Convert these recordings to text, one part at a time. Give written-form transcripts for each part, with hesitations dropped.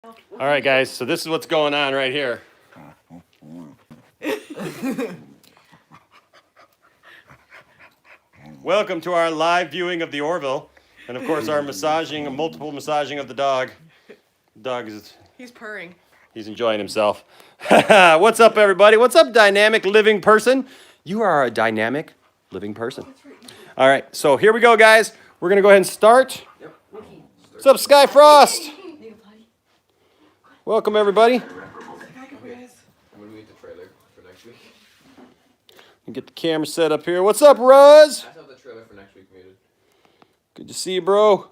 All right, guys, so this is what's going on right here. Welcome to our live viewing of the Orville, and of course our multiple massaging of the dog. The dog is... He's purring. He's enjoying himself. What's up, everybody? What's up, dynamic living person? You are a dynamic living person. All right, so here we go, guys. We're going to go ahead and start. What's up, Sky Frost? Welcome, everybody. I'm gonna meet the trailer for next week. Get the camera set up here. What's up, Ruz? I have the trailer for next week muted. Good to see you, bro.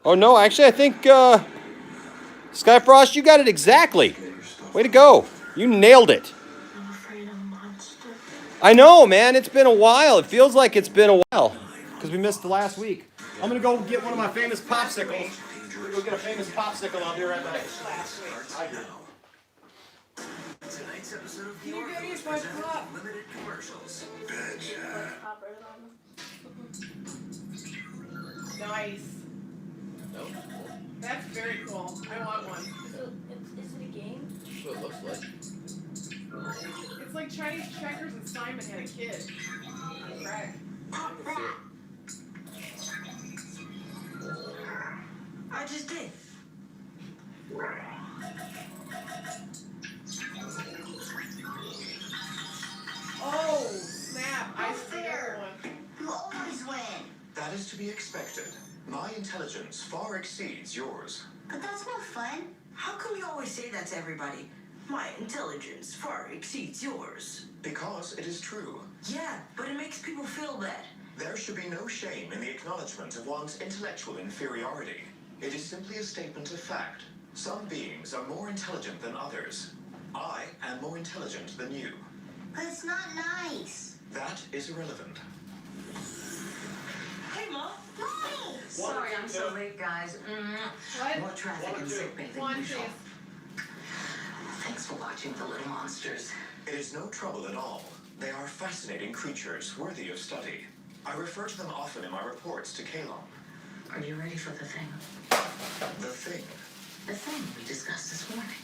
Oh, no, actually, I think, Sky Frost, you got it exactly. Way to go. You nailed it. I'm afraid of monsters. I know, man. It's been a while. It feels like it's been a while because we missed the last week. I'm going to go get one of my famous popsicles. I'm going to go get a famous popsicle. I'll be right back. Tonight's episode of Can you go use my pop? limited commercials. Nice. No? That's very cool. I want one. Is it a game? That's what it looks like. It's like Chinese checkers and Simon had a kid. Crack. Let's see it. I just did. Oh, snap. I see everyone. You always win. That is to be expected. My intelligence far exceeds yours. But that's no fun. How come you always say that to everybody? My intelligence far exceeds yours. Because it is true. Yeah, but it makes people feel bad. There should be no shame in the acknowledgement of one's intellectual inferiority. It is simply a statement of fact. Some beings are more intelligent than others. I am more intelligent than you. But it's not nice. That is irrelevant. Hey, Mom. Mommy! Sorry, I'm so late, guys. What? More traffic and sick bay than One, usual. please. Thanks for watching The Little Monsters. It is no trouble at all. They are fascinating creatures worthy of study. I refer to them often in my reports to Kalon. Are you ready for the thing? The thing. The thing we discussed this morning.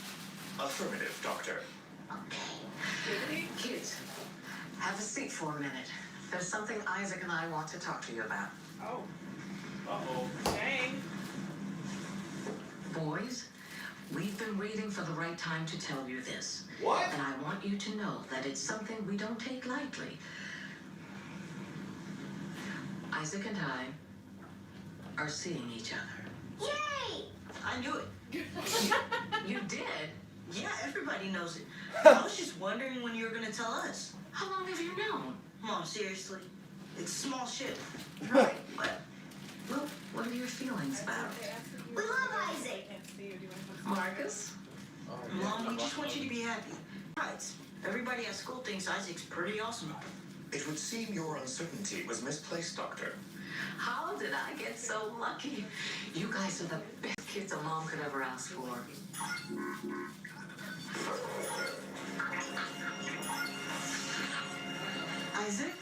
Affirmative, Doctor. Okay. Kids, have a seat for a minute. There's something Isaac and I want to talk to you about. Oh, Uh-oh. dang. Boys, we've been waiting for the right time to tell you this. What? And I want you to know that it's something we don't take lightly. Isaac and I are seeing each other. Yay! I knew it. You did? Yeah, everybody knows it. I was just wondering when you were gonna tell us. How long have you known? Mom, seriously. It's small shit. Right, but well, what are your feelings about it? We love Isaac. I can't see you doing this. Marcus? Oh, Mom, yeah. we just want you to be happy. Besides, everybody at school thinks Isaac's pretty awesome. It would seem your uncertainty was misplaced, Doctor. How did I get so lucky? You guys are the best kids a mom could ever ask for. Isaac?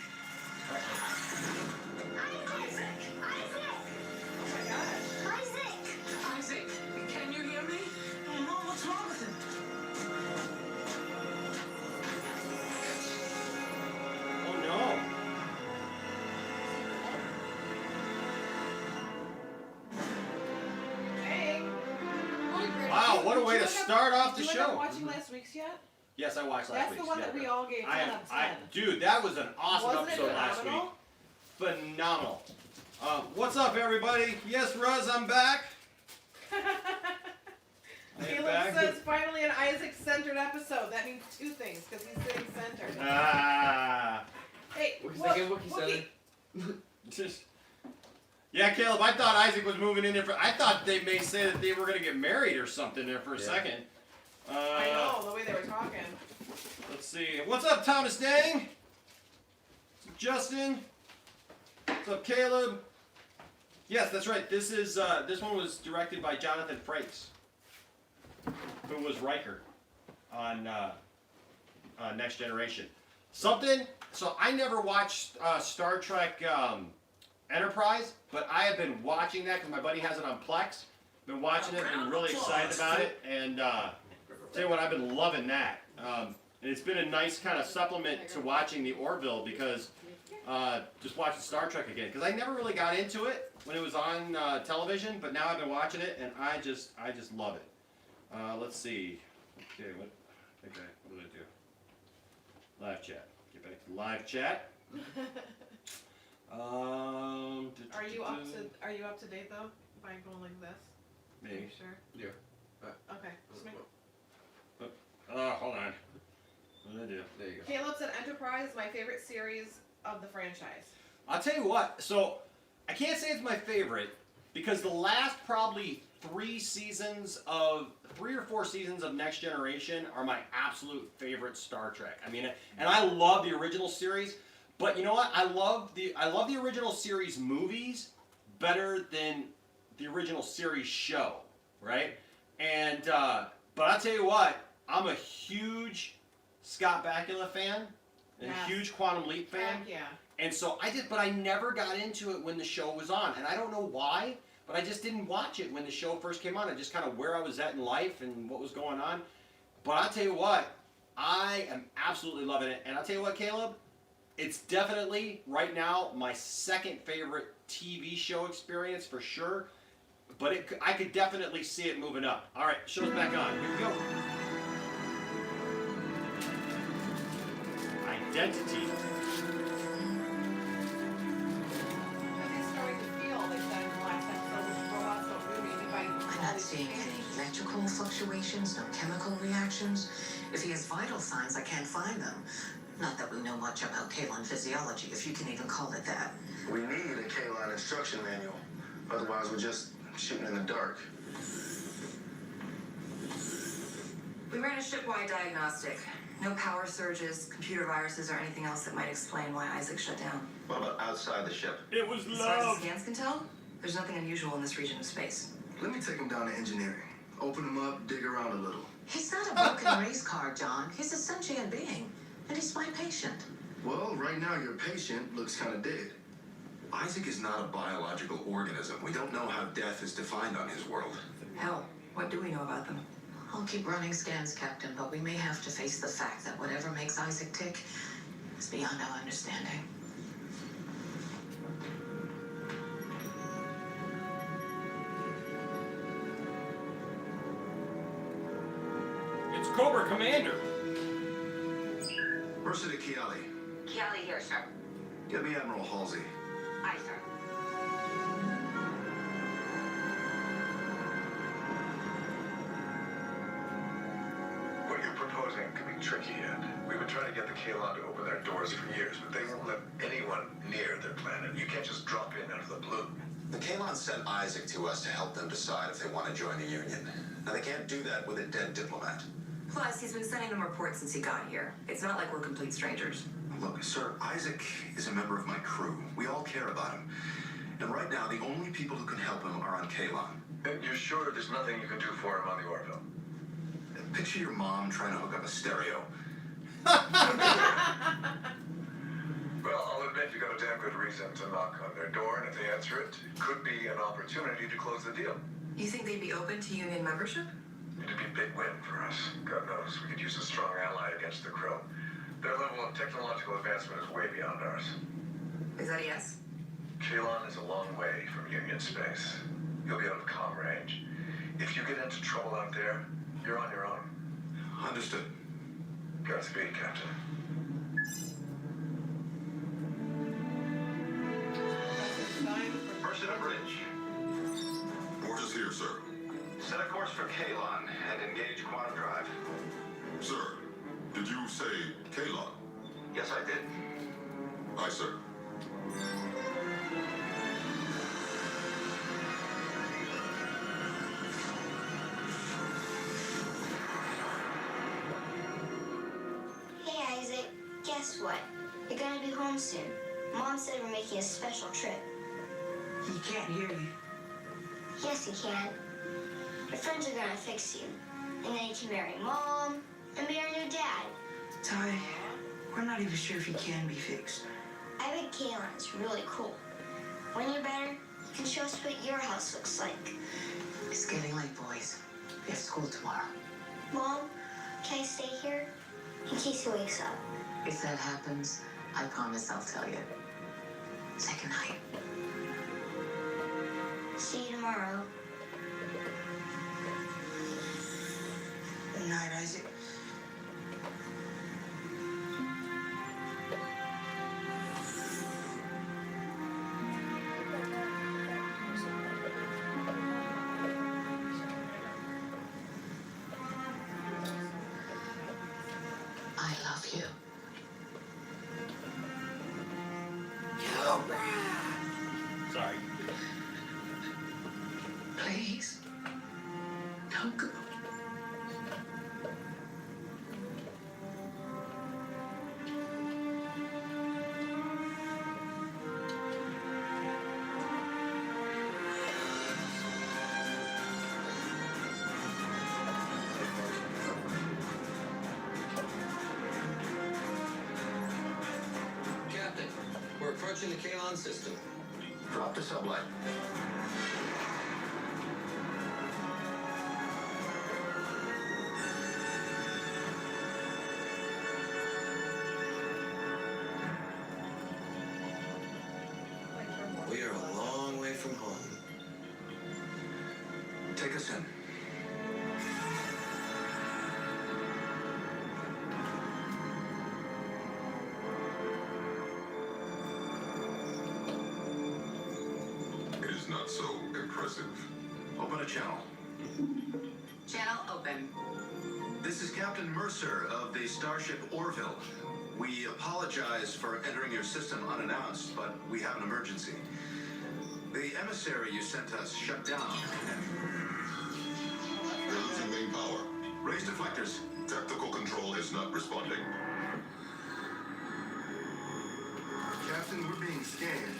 Isaac, can you hear me? Oh, Mom, what's wrong with him? Oh, no. Dang. Wow, what a way to Did you end up- start off the did you end up show. watching last week's yet? Yes, I watched last That's week's. the one that we all gave 10 out of 10. Dude, that was an awesome Wasn't it episode last week. phenomenal? Phenomenal. What's up, everybody? Yes, Ruz, I'm back. I am Caleb back. says finally an Isaac-centered episode. That means two things, because he's sitting centered. Ah. Hey, Wookiee's look, thinking Wookiee Wookie. Just. Yeah, Caleb, I thought Isaac was moving in there for. I thought they may say that they were going to get married or something there for a Yeah. second. I know, the way they were talking. Let's see. What's up, Thomas Dang? What's up, Justin? What's up, Caleb? Yes, that's right. This one was directed by Jonathan Frakes, who was Riker on Next Generation. So I never watched Star Trek Enterprise, but I have been watching that because my buddy has it on Plex. Been watching it and really excited about it. And tell you what, I've been loving that. And it's been a nice kind of supplement to watching the Orville because just watching Star Trek again. Because I never really got into it when it was on television, but now I've been watching it and I just love it. Let's see. Okay, what did I do? Live chat. Get back to live chat. Are you up to date though? By going like this? Are Maybe. you sure? Yeah. Okay. Just make... Hold on. What did I do? There you go. Caleb said Enterprise is my favorite series of the franchise. I'll tell you what. So I can't say it's my favorite because the last probably 3 or 4 seasons of Next Generation are my absolute favorite Star Trek. I mean, and I love the original series, but you know what? I love the original series movies better than the original series show, right? And but I'll tell you what, I'm a huge Scott Bakula fan and Yes. a huge Quantum Leap fan. Heck yeah. And so but I never got into it when the show was on, and I don't know why. But I just didn't watch it when the show first came on. I just kind of where I was at in life and what was going on. But I'll tell you what, I am absolutely loving it. And I'll tell you what, Caleb, it's definitely, right now, my second favorite TV show experience for sure. But I could definitely see it moving up. All right, show's back on. Here we go. Identity. I'm not seeing any electrical fluctuations, no chemical reactions. If he has vital signs, I can't find them. Not that we know much about Kaline physiology, if you can even call it that. We need a Kaline instruction manual. Otherwise, we're just shooting in the dark. We ran a ship-wide diagnostic. No power surges, computer viruses, or anything else that might explain why Isaac shut down. What about outside the ship? It was As far as the love. scans can tell, there's nothing unusual in this region of space. Let me take him down to engineering. Open him up, dig around a little. He's not a broken race car, John. He's a sentient being, and he's my patient. Well, right now your patient looks kind of dead. Isaac is not a biological organism. We don't know how death is defined on his world. Hell, what do we know about them? I'll keep running scans, Captain, but we may have to face the fact that whatever makes Isaac tick is beyond our understanding. It's Cobra Commander. Mercer to Kiali. Kelly here, sir. Get me Admiral Halsey. Aye, sir. What you're proposing could be tricky, Ed. We've been trying to get the Kaline to open their doors for years, but they won't let anyone near their planet. You can't just drop in out of the blue. The Kaline sent Isaac to us to help them decide if they want to join the Union. Now, they can't do that with a dead diplomat. Plus, he's been sending them reports since he got here. It's not like we're complete strangers. Look, sir, Isaac is a member of my crew. We all care about him. And right now, the only people who can help him are on Kaline. And you're sure there's nothing you can do for him on the Orville? Picture your mom trying to hook up a stereo. Well, I'll admit you got a damn good reason to knock on their door, and if they answer it, it could be an opportunity to close the deal. You think they'd be open to Union membership? It'd be a big win for us. God knows, we could use a strong ally against the Krill. Their level of technological advancement is way beyond ours. Is that a yes? Kaline is a long way from Union space. You'll be out of comm range. If you get into trouble out there, you're on your own. Understood. Godspeed, Captain. Mercer to bridge. Orders here, sir. Set a course for Kaline and engage quantum drive. Sir, did you say Kaline? Yes, I did. Aye, sir. Hey, Isaac. Guess what? You're gonna be home soon. Mom said we're making a special trip. He can't hear you. Yes, he can. Your friends are gonna fix you. And then you can marry Mom and be our new dad. Ty, we're not even sure if he can be fixed. I bet Kaline is really cool. When you're better, you can show us what your house looks like. It's getting late, boys. We have school tomorrow. Mom, can I stay here? In case he wakes up. If that happens, I promise I'll tell you. Say goodnight. See you tomorrow. Good night, Isaac. I love you. Sorry. Please. Don't go. Captain, we're approaching the Kalon system. Drop the sublight. We are a long way from home. Take us in. It is not so impressive. Open a channel. Channel open. This is Captain Mercer of the starship Orville. We apologize for entering your system unannounced, but we have an emergency. The emissary you sent us shut down. We're losing main power. Raise deflectors. Tactical control is not responding. Captain, we're being scanned.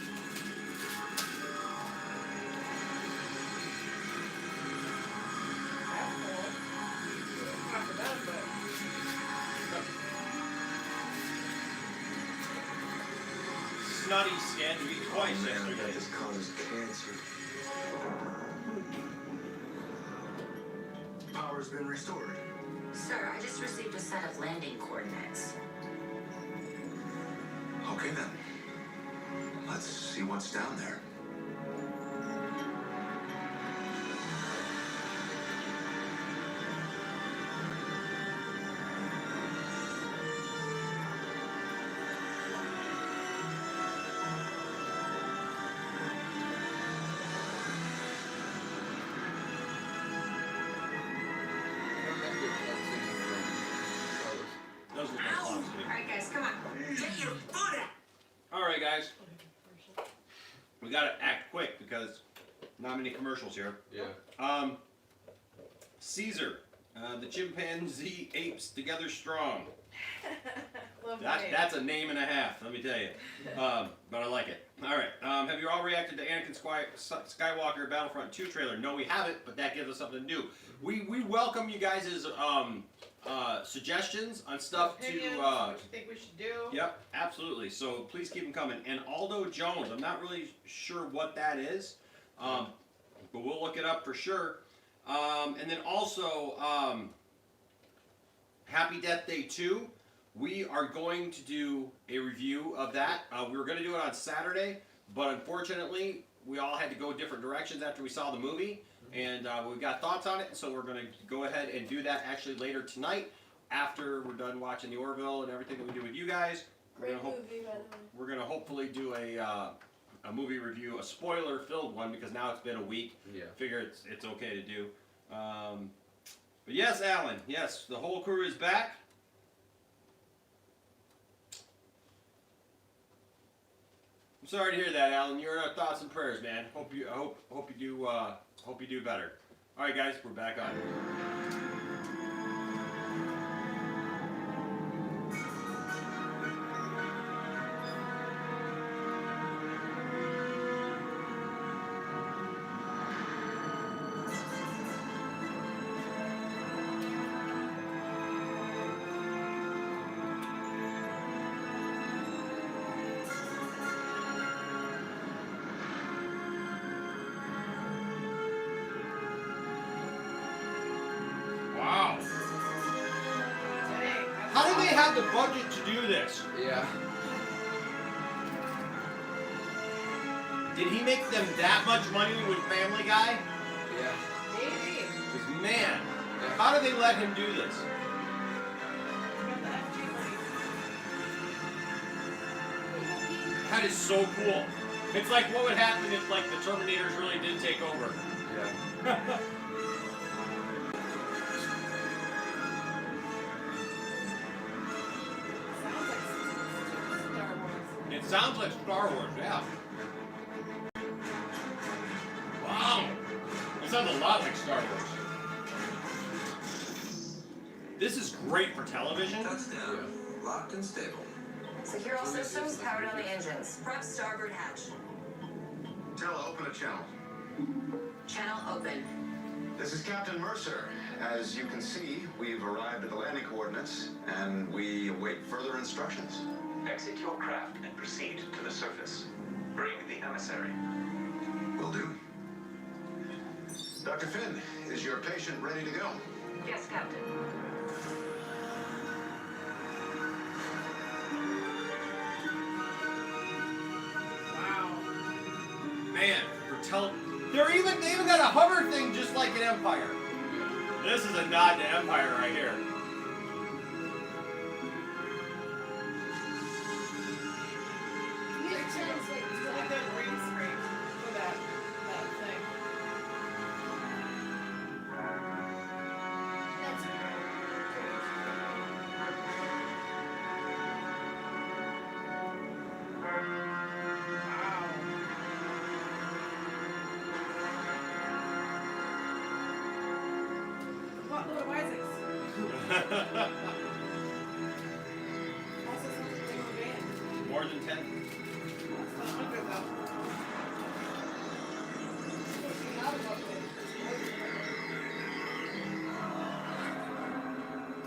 That's cool. Not for them, but. Snotty scanned me twice yesterday. This causes cancer. Power's been restored. Sir, I just received a set of landing coordinates. Okay then. Let's see what's down there. Those look like clocks to me. Alright, guys, come on. Get your foot out! Alright, guys. We gotta act quick because not many commercials here. Yeah. Caesar, the chimpanzee apes together strong. Love That, name. that's a name and a half, let me tell you. But I like it. Alright, have you all reacted to Anakin Skywalker Battlefront 2 trailer? No, we haven't, but that gives us something to do. We welcome you guys' suggestions on stuff Opinions, to... what you think we should do. Yep, absolutely. So please keep them coming. And Aldo Jones, I'm not really sure what that is, but we'll look it up for sure. And then also, Happy Death Day 2. We are going to do a review of that. We were going to do it on Saturday, but unfortunately, we all had to go different directions after we saw the movie. And we've got thoughts on it, so we're going to go ahead and do that actually later tonight after we're done watching the Orville and everything that we do with you guys. Great movie, by the way. We're going to hopefully do a movie review, a spoiler-filled one, because now it's been a week. Yeah. Figure it's okay to do. But yes, Alan, yes, the whole crew is back. I'm sorry to hear that, Alan. You're in our thoughts and prayers, man. Hope you do better. All right, guys, we're back on. have the budget to do this? Yeah. Did he make them that much money with Family Guy? Yeah. Maybe. Because, man, Yeah. how did they let him do this? Got the FG money. That is so cool. It's like what would happen if, like, the Terminators really did take over. Yeah. It sounds like Star Wars, yeah. Wow. It sounds a lot like Star Wars. This is great for television. Touchdown. Locked and stable. Secure all systems, power down the engines. Prep starboard hatch. Tella, open a channel. Channel open. This is Captain Mercer. As you can see, we've arrived at the landing coordinates, and we await further instructions. Exit your craft and proceed to the surface. Bring the emissary. Will do. Dr. Finn, is your patient ready to go? Yes, Captain. Wow. Man, for they even got a hover thing just like in Empire. This is a nod to Empire right here. It's like the green screen for that thing. What little Isaacs? Also something big for band. More than 10. That's not good though.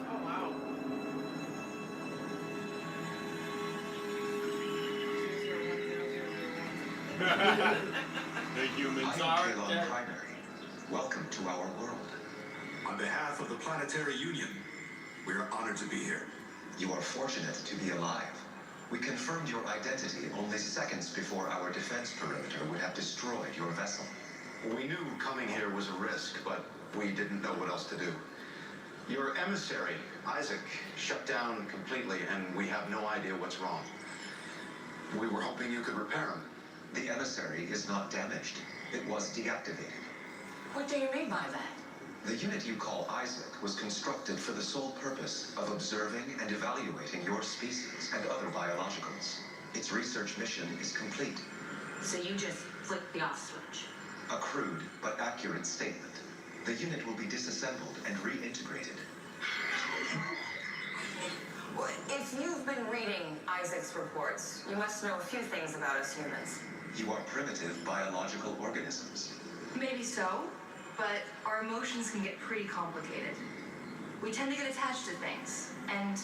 Oh wow. The humans I are am Kalon dead. Primary. Welcome to our world. On behalf of the Planetary Union, we are honored to be here. You are fortunate to be alive. We confirmed your identity only seconds before our defense perimeter would have destroyed your vessel. We knew coming here was a risk, but we didn't know what else to do. Your emissary, Isaac, shut down completely, and we have no idea what's wrong. We were hoping you could repair him. The emissary is not damaged. It was deactivated. What do you mean by that? The unit you call Isaac was constructed for the sole purpose of observing and evaluating your species and other biologicals. Its research mission is complete. So you just flick the off switch. A crude but accurate statement. The unit will be disassembled and reintegrated. Well, if you've been reading Isaac's reports, you must know a few things about us humans. You are primitive biological organisms. Maybe so, but our emotions can get pretty complicated. We tend to get attached to things, and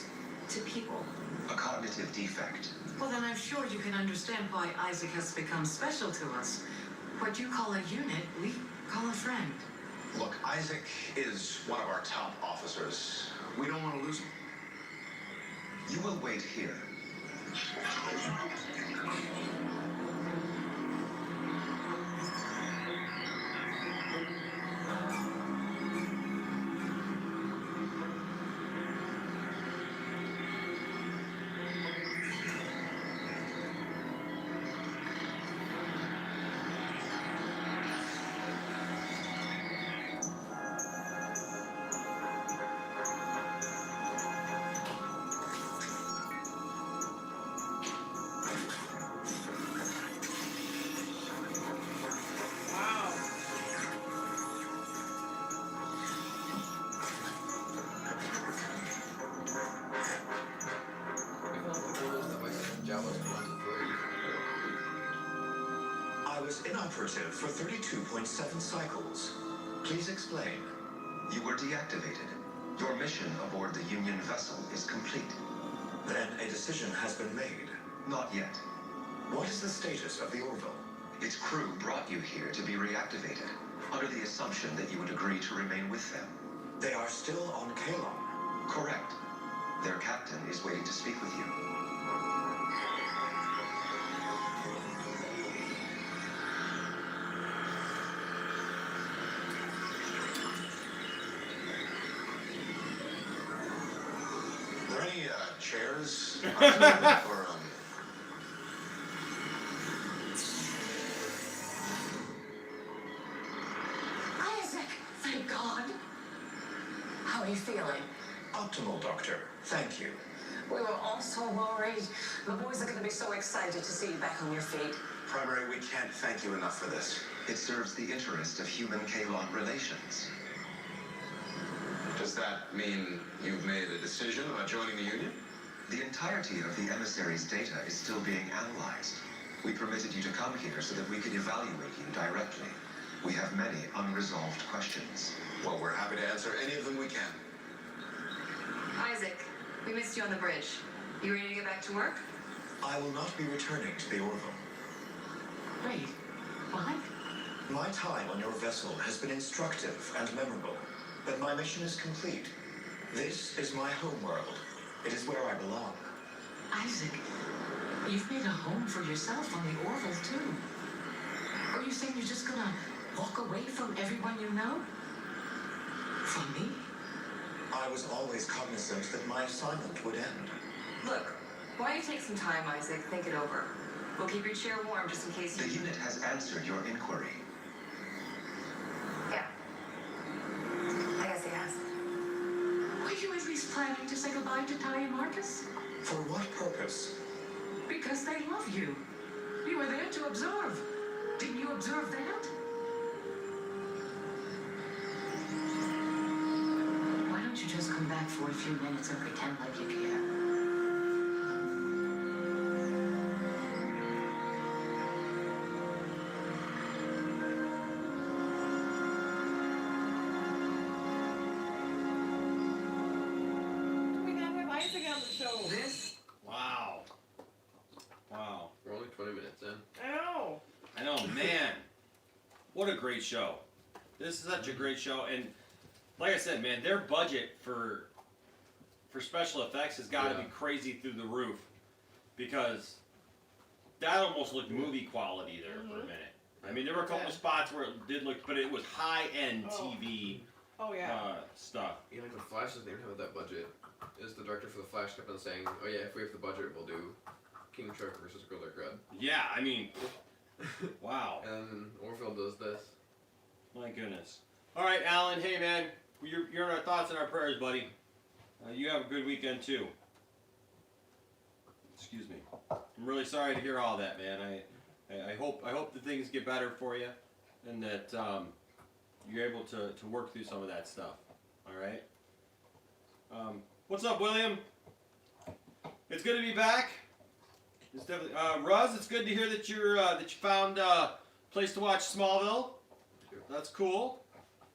to people. A cognitive defect. Well, then I'm sure you can understand why Isaac has become special to us. What you call a unit, we call a friend. Look, Isaac is one of our top officers. We don't want to lose him. You will wait here. Wow. I was inoperative for 32.7 cycles. Please explain. You were deactivated. Your mission aboard the Union vessel is complete. Then a decision has been made. Not yet. What is the status of the Orville? Its crew brought you here to be reactivated, under the assumption that you would agree to remain with them. They are still on Kalon. Correct. Their captain is waiting to speak with you. Are there any chairs? Or, Isaac, thank God. How are you feeling? Optimal, Doctor. Thank you. We were all so worried. The boys are going to be so excited to see you back on your feet. Primary, we can't thank you enough for this. It serves the interest of human-Kalon relations. Does that mean you've made a decision about joining the Union? The entirety of the emissary's data is still being analyzed. We permitted you to come here so that we could evaluate you directly. We have many unresolved questions. Well, we're happy to answer any of them we can. Isaac, we missed you on the bridge. You ready to get back to work? I will not be returning to the Orville. Wait, what? My time on your vessel has been instructive and memorable, but my mission is complete. This is my home world. It is where I belong. Isaac, you've made a home for yourself on the Orville, too. Are you saying you're just gonna walk away from everyone you know? From me? I was always cognizant that my assignment would end. Look, why don't you take some time, Isaac, think it over. We'll keep your chair warm just in case The you... unit has answered your inquiry. Yeah. I guess he has. Were you at least planning to say goodbye to Ty and Marcus? For what purpose? Because they love you. You were there to observe. Didn't you observe that? Why don't you just come back for a few minutes and pretend like you care? We gotta have Isaac on the show. This? Wow. Wow. We're only 20 minutes in. I know. I know, man. What a great show. This is such a great show, and like I said, man, their budget for special effects has got to be crazy through the roof, because that almost looked movie quality there for a minute. I mean, there were a couple of spots where it did look, but it was high-end TV Oh, yeah. stuff. You know, like the Flash doesn't even have that budget. Is the director for the Flash kept on saying, "Oh yeah, if we have the budget, we'll do King Shark versus Gorilla Grodd." Yeah, I mean, wow. And then Orville does this. My goodness. All right, Alan. Hey, man, you're in our thoughts and our prayers, buddy. You have a good weekend too. Excuse me. I'm really sorry to hear all that, man. I hope that things get better for you, and that you're able to work through some of that stuff. All right. What's up, William? It's good to be back. It's definitely Ruz. It's good to hear that you found a place to watch Smallville. That's cool.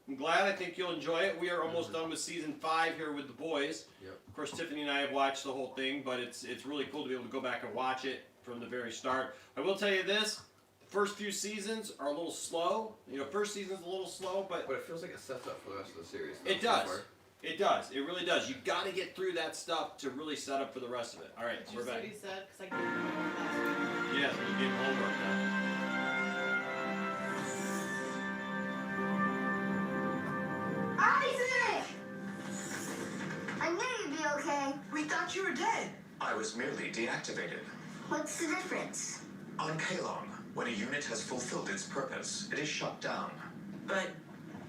I'm glad. I think you'll enjoy it. We are almost done with season 5 here with the boys. Yep. Of course, Tiffany and I have watched the whole thing, but it's really cool to be able to go back and watch it from the very start. I will tell you this: the first few seasons are a little slow. You know, first season's a little slow, but it feels like it sets up for the rest of the series. it does. It does. It really does. You got to get through that stuff to really set up for the rest of it. All right, Did we're you see back. what he said? Because I gave him homework last week. Yes, we gave homework now. Isaac! I knew you'd be okay. We thought you were dead. I was merely deactivated. What's the difference? On Kalon, when a unit has fulfilled its purpose, it is shut down. But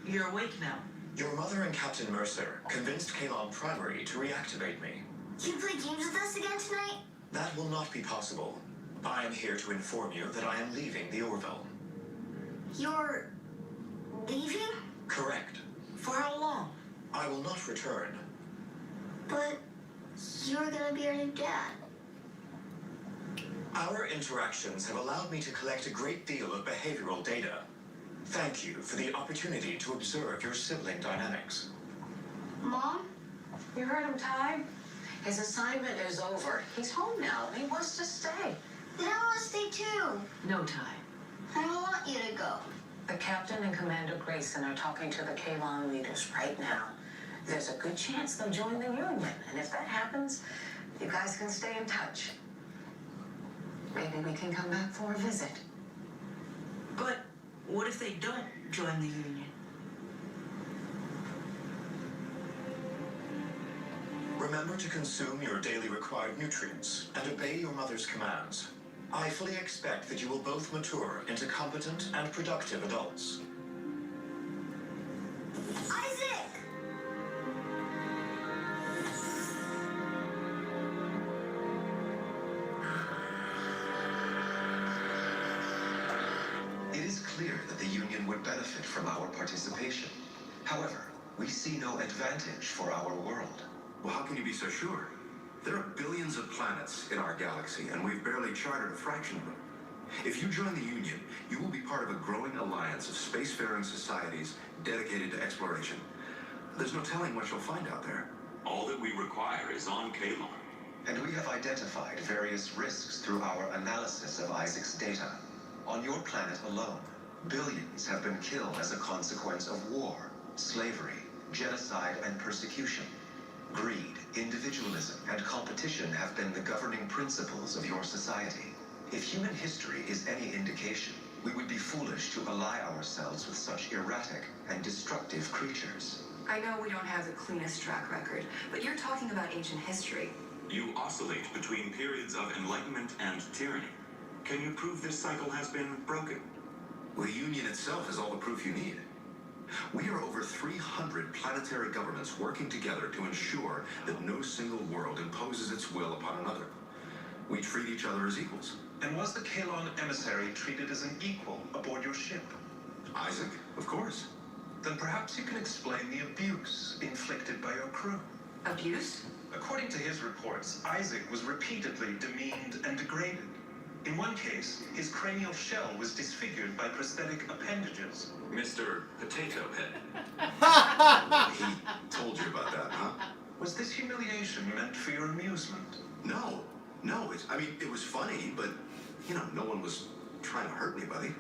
you're awake now. Your mother and Captain Mercer convinced Kalon Primary to reactivate me. You play games with us again tonight? That will not be possible. I am here to inform you that I am leaving the Orville. You're leaving? Correct. For how long? I will not return. But you're gonna be our new dad. Our interactions have allowed me to collect a great deal of behavioral data. Thank you for the opportunity to observe your sibling dynamics. Mom? You heard him, Ty? His assignment is over. He's home now. He wants to stay. Then I want to stay too. No, Ty. I don't want you to go. The captain and Commander Grayson are talking to the Kalon leaders right now. there's a good chance they'll join the Union. And if that happens, you guys can stay in touch. Maybe we can come back for a visit. But what if they don't join the Union? Remember to consume your daily required nutrients and obey your mother's commands. I fully expect that you will both mature into competent and productive adults. Isaac! It is clear that the Union would benefit from our participation. However, we see no advantage for our world. Well, how can you be so sure? There are billions of planets in our galaxy, and we've barely charted a fraction of them. If you join the Union, you will be part of a growing alliance of spacefaring societies dedicated to exploration. There's no telling what you'll find out there. All that we require is on Kalon. And we have identified various risks through our analysis of Isaac's data. On your planet alone, billions have been killed as a consequence of war, slavery, genocide, and persecution. Greed, individualism, and competition have been the governing principles of your society. If human history is any indication, we would be foolish to ally ourselves with such erratic and destructive creatures. I know we don't have the cleanest track record, but you're talking about ancient history. You oscillate between periods of enlightenment and tyranny. Can you prove this cycle has been broken? Well, the Union itself is all the proof you need. We are over 300 planetary governments working together to ensure that no single world imposes its will upon another. We treat each other as equals. And was the Kalon emissary treated as an equal aboard your ship? Isaac, of course. Then perhaps you can explain the abuse inflicted by your crew. Abuse? According to his reports, Isaac was repeatedly demeaned and degraded. In one case, his cranial shell was disfigured by prosthetic appendages. Mr. Potato Head. He told you about that, huh? Was this humiliation meant for your amusement? No. It was funny, but, no one was trying to hurt anybody.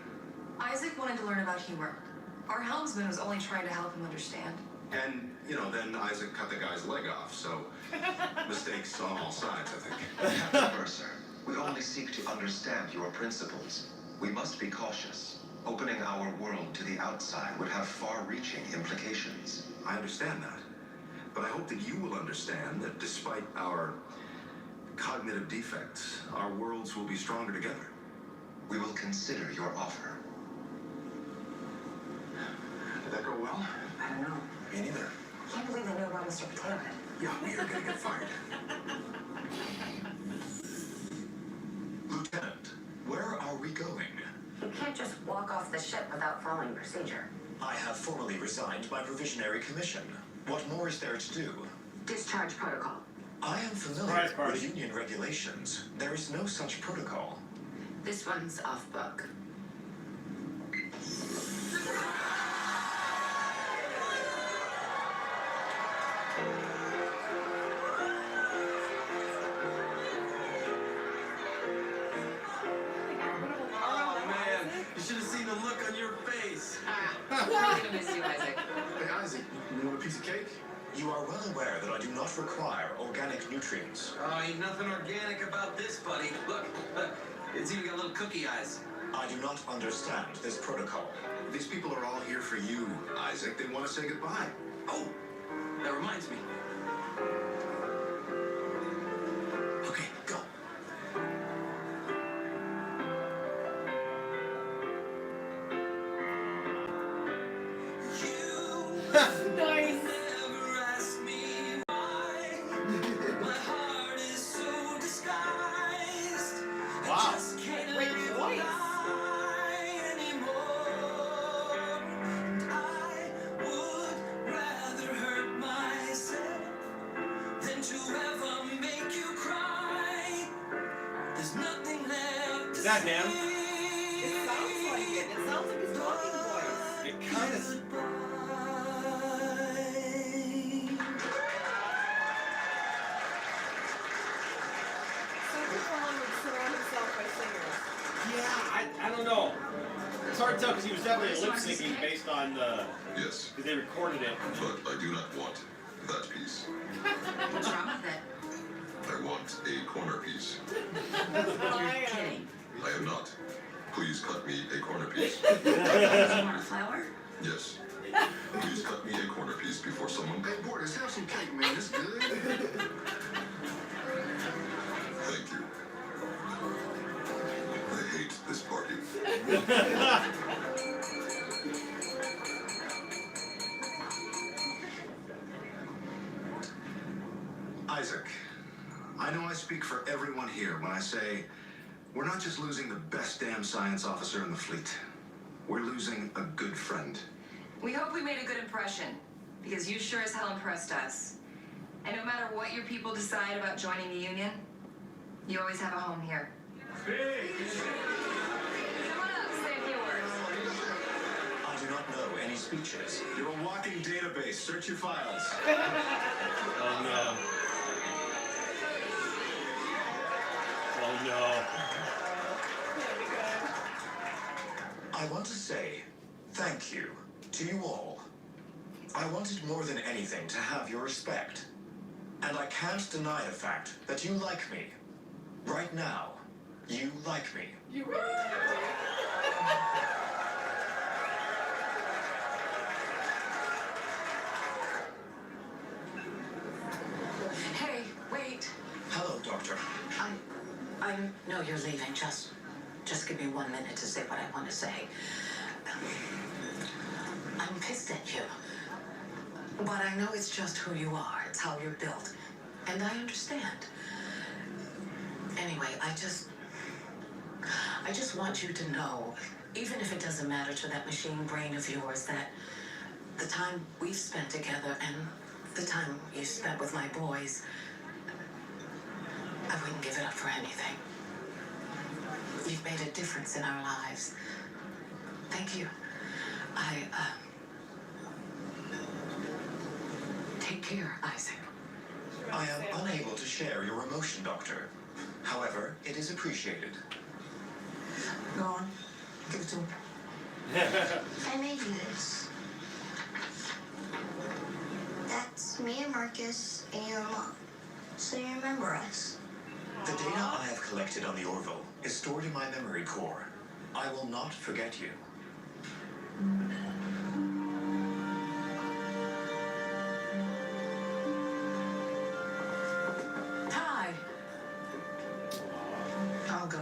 Isaac wanted to learn about humor. Our helmsman was only trying to help him understand. And, then Isaac cut the guy's leg off, so mistakes on all sides, I think. Captain Mercer, we only seek to understand your principles. We must be cautious. Opening our world to the outside would have far-reaching implications. I understand that. But I hope that you will understand that despite our cognitive defects, our worlds will be stronger together. We will consider your offer. Did that go well? I don't know. Me neither. I can't believe they knew about Mr. Potato Head. Yeah, we are gonna get fired. Lieutenant, where are we going? You can't just walk off the ship without following procedure. I have formally resigned my provisionary commission. What more is there to do? Discharge protocol. I am familiar with Union regulations. There is no such protocol. This one's off book. Oh man, you should have seen the look on your face. I'm gonna miss you, Isaac. Hey, Isaac, you want a piece of cake? You are well aware that I do not require organic nutrients. Oh, ain't nothing organic about this, buddy. Look, it's even got little cookie eyes. I do not understand this protocol. These people are all here for you, Isaac. They want to say goodbye. Oh, that reminds me. Okay, go. Nice. Wow. Great voice. Is that him? It sounds like it. It sounds like his talking voice. It kind of. Superfan would surround himself by singers. Yeah, I don't know. It's hard to tell because he was definitely lip syncing based on the. Yes, Because they recorded it. but I do not want that piece. What's wrong with it? I want a corner piece. You're kidding. I am not. Please cut me a corner piece. You want a flower? Yes. Please cut me a corner piece before someone... Hey, Borders, have some cake, man. It's good. Thank you. I hate this party. Isaac, I know I speak for everyone here when I say we're not just losing the best damn science officer in the fleet. We're losing a good friend. We hope we made a good impression, because you sure as hell impressed us. And no matter what your people decide about joining the Union, you always have a home here. Come on up, say a few words. I do not know any speeches. You're a walking database. Search your files. Oh no. Oh no. I want to say thank you to you all. I wanted more than anything to have your respect. And I can't deny the fact that you like me. Right now, you like me. You really do. Hey, wait. Hello, Doctor. I know you're leaving. Just give me 1 minute to say what I want to say. I'm pissed at you. But I know it's just who you are. It's how you're built. And I understand. Anyway, I just want you to know, even if it doesn't matter to that machine brain of yours, that the time we've spent together and the time you spent with my boys, I wouldn't give it up for anything. You've made a difference in our lives. Thank you. Take care, Isaac. I am unable to share your emotion, Doctor. However, it is appreciated. Go on. Give it to him. I made you this. That's me and Marcus and your mom. So you remember us. The data I have collected on the Orville is stored in my memory core. I will not forget you. Ty. I'll go.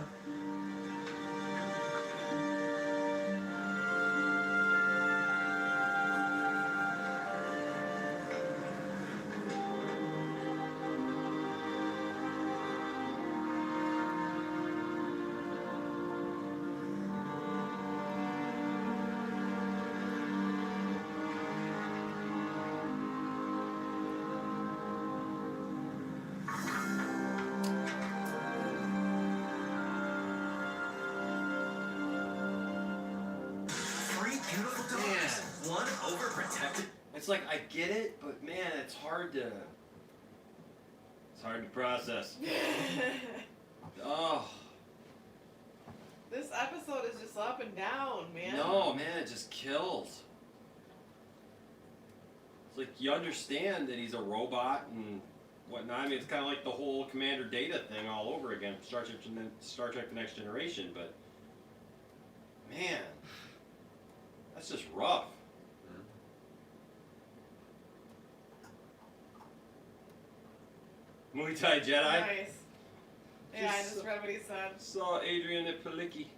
Beautiful dogs. One overprotected. It's like I get it, but man, it's hard to process. Oh. This episode is just up and down, man. No, man, it just kills. It's like you understand that he's a robot and whatnot. I mean, it's kind of like the whole Commander Data thing all over again, Star Trek: The Next Generation. But man, that's just rough. Muay Thai Jedi. Nice. Yeah, I just read what he said. Saw Adrian at Palicki.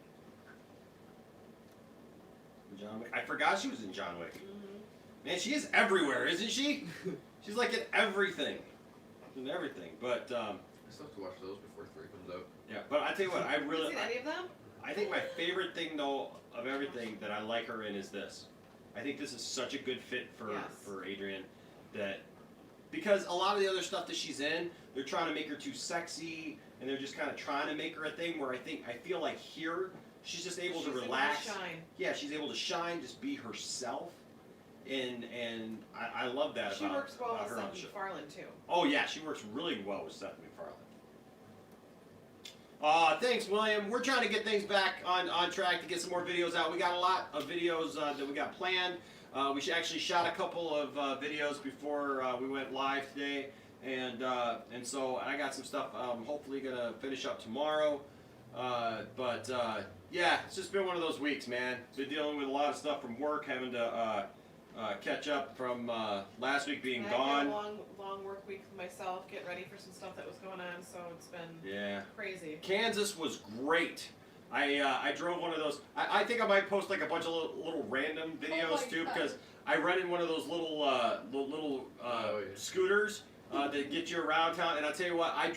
John Wick. I forgot she was in John Wick. Mm-hmm. Man, she is everywhere, isn't she? She's like in everything. In everything. But I still have to watch those before 3 comes out. yeah, but I tell you what, I really Have you seen any of them? I think my favorite thing though of everything that I like her in is this. I think this is such a good fit for Adrian that because a lot of the other stuff that she's in, they're trying to make her too sexy and they're just kind of trying to make her a thing where I feel like here she's just able to relax. Able to shine. Yeah, she's able to shine, just be herself. And I love that She about works well about with her on the Seth show. MacFarlane too. Oh yeah, she works really well with Seth MacFarlane. Thanks, William. We're trying to get things back on track to get some more videos out. We got a lot of videos that we got planned. We actually shot a couple of videos before we went live today, and so I got some stuff I'm hopefully gonna finish up tomorrow. Yeah, it's just been one of those weeks, man. Been dealing with a lot of stuff from work, having to catch up from last week being I gone. had a long work week myself, get ready for some stuff that was going on, so it's been crazy. Kansas was great. I drove one of those. I think I might post like a bunch of little random videos too, because I rented one of those little scooters that get you around town. And I'll tell you what, I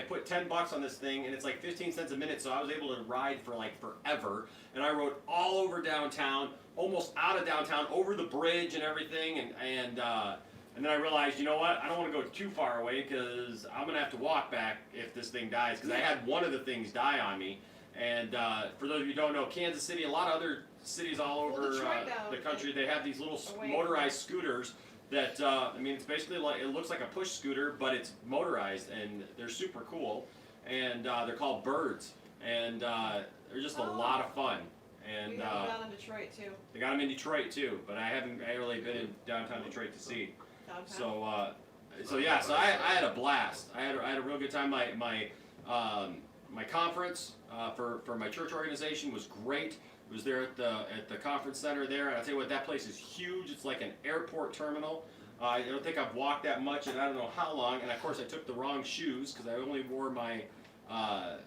put $10 on this thing, and it's like 15 cents a minute, so I was able to ride for like forever. And I rode all over downtown, almost out of downtown, over the bridge and everything, and then I realized, you know what, I don't want to go too far away because I'm going to have to walk back if this thing dies, because I had one of the things die on me. And for those of you who don't know, Kansas City, a lot of other cities all over the country, they have these little motorized scooters that, I mean, it's basically like, it looks like a push scooter, but it's motorized, and they're super cool. And they're called Birds, and they're just a lot of fun. And we got them down in Detroit too. They got them in Detroit too, but I haven't really been in downtown Detroit to see. Downtown? So I had a blast. I had a real good time. My conference for my church organization was great. It was there at the conference center there, and I'll tell you what, that place is huge. It's like an airport terminal. I don't think I've walked that much in I don't know how long, and of course I took the wrong shoes because I only wore my I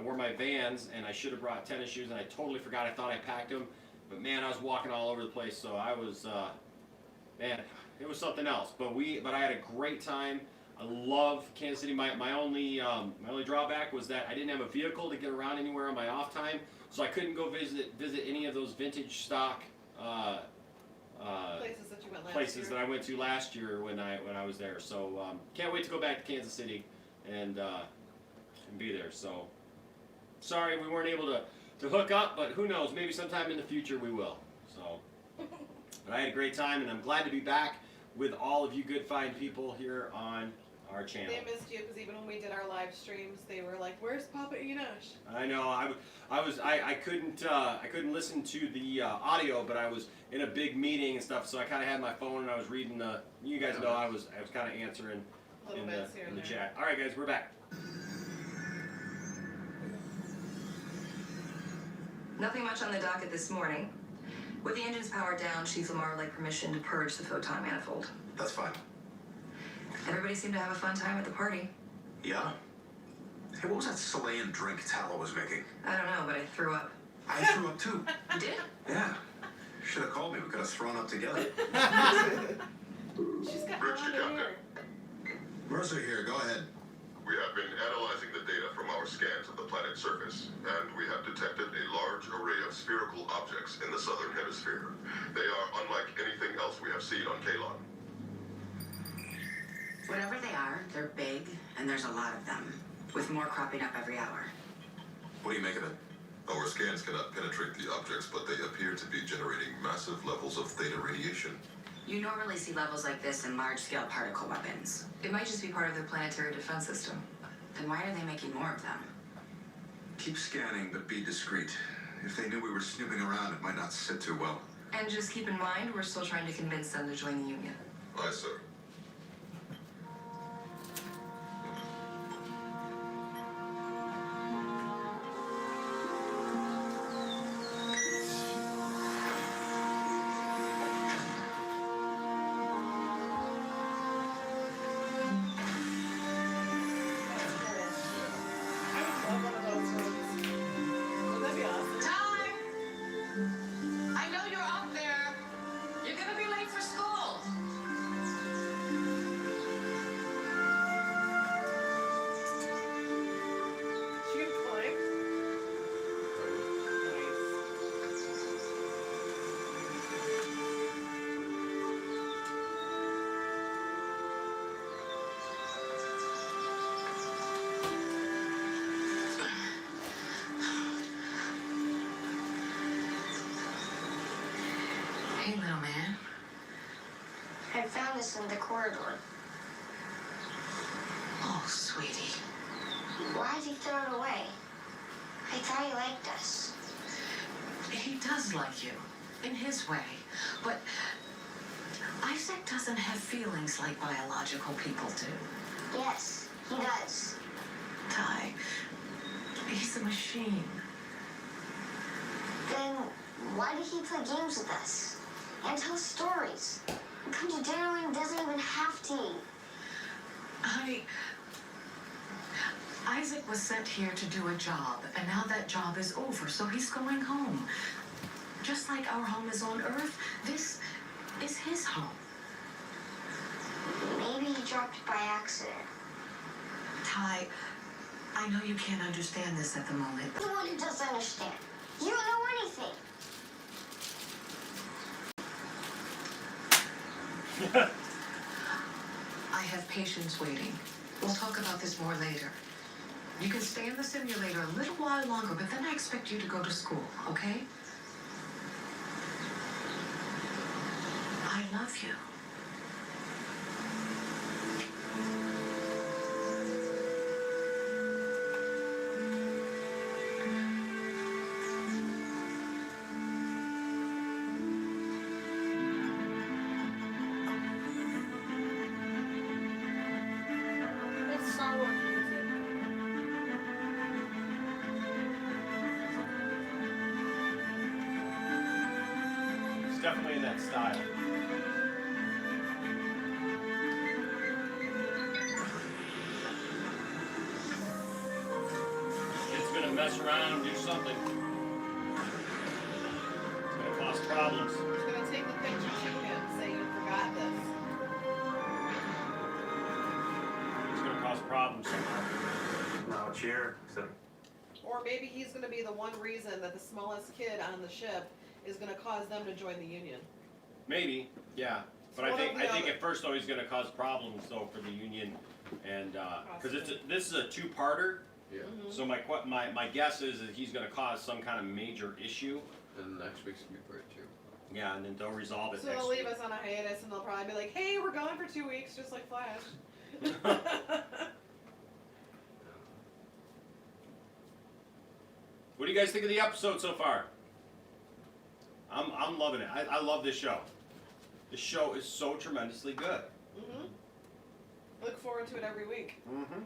wore my Vans, and I should have brought tennis shoes, and I totally forgot. I thought I packed them, but man, I was walking all over the place, so I was man, it was something else. But I had a great time. I love Kansas City. My only drawback was that I didn't have a vehicle to get around anywhere on my off time, so I couldn't go visit any of those vintage stock places that you went last places year. that I went to last year when I was there. So can't wait to go back to Kansas City and be there. So sorry we weren't able to hook up, but who knows? Maybe sometime in the future we will. So, but I had a great time, and I'm glad to be back with all of you good, fine people here on our channel. They missed you because even when we did our live streams, they were like, "Where's Papa Enosh?" I know. I couldn't listen to the audio, but I was in a big meeting and stuff, so I kind of had my phone and I was reading the. You guys know I was kind of answering in the chat. All right, guys, we're back. Nothing much on the docket this morning. With the engines powered down, Chief Lamar would like permission to purge the photon manifold. That's fine. Everybody seemed to have a fun time at the party. Yeah? Hey, what was that Chilean drink Tallow was making? I don't know, but I threw up. I threw up too. You did? Yeah. Should have called me. We could have thrown up together. She's got Richard, Captain. Mercer here. Go ahead. We have been analyzing the data from our scans of the planet's surface, and we have detected a large array of spherical objects in the southern hemisphere. They are unlike anything else we have seen on Kalon. Whatever they are, they're big, and there's a lot of them, with more cropping up every hour. What do you make of it? Our scans cannot penetrate the objects, but they appear to be generating massive levels of theta radiation. You normally see levels like this in large-scale particle weapons. It might just be part of their planetary defense system. Then why are they making more of them? Keep scanning, but be discreet. If they knew we were snooping around, it might not sit too well. And just keep in mind, we're still trying to convince them to join the Union. Aye, sir. I know you're up there. You're gonna be late for school. She can climb. Hey, little man. I found this in the corridor. Oh, sweetie. Why did he throw it away? I thought he liked us. He does like you. In his way. But Isaac doesn't have feelings like biological people do. Yes, he does. Ty, he's a machine. Then why did he play games with us? And tell stories? And come to dinner when he doesn't even have to eat? Honey, Isaac was sent here to do a job, and now that job is over, so he's going home. Just like our home is on Earth, this is his home. Maybe he dropped it by accident. Ty, I know you can't understand this at the moment. The one who doesn't understand. You don't know anything. I have patients waiting. We'll talk about this more later. You can stay in the simulator a little while longer, but then I expect you to go to school, okay? I love you. That's Star Wars music. It's definitely in that style. It's gonna mess around and do something. It's gonna cause problems. He's gonna take the picture to him, say you forgot this. It's gonna cause problems somehow. Now it's here. So Or maybe he's gonna be the one reason that the smallest kid on the ship is gonna cause them to join the Union. Maybe, yeah. But So I what think are the I think other- at first though he's gonna cause problems though for the Union, and because this is a two-parter. Yeah. So my guess is that he's gonna cause some kind of major issue. And next week's gonna be part 2. Yeah, and then they'll resolve it So next they'll week. leave us on a hiatus and they'll probably be like, hey, we're gone for 2 weeks, just like Flash. What do you guys think of the episode so far? I'm loving it. I love this show. This show is so tremendously good. Look forward to it every week. Mm-hmm.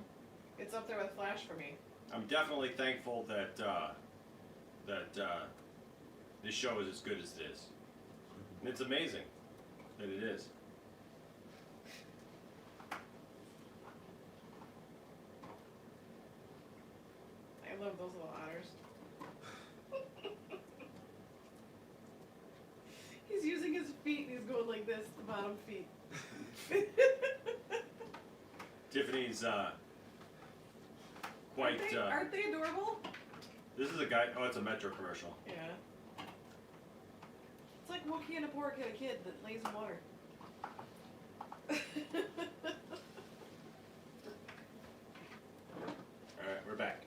It's up there with Flash for me. I'm definitely thankful that this show is as good as it is. And it's amazing that it is. I love those little otters. He's using his feet and he's going like this, the bottom feet. Tiffany's quite. Aren't they adorable? This is a guy. Oh, it's a Metro commercial. Yeah. It's like what can a poor kid, a kid that lays in water. All right, we're back.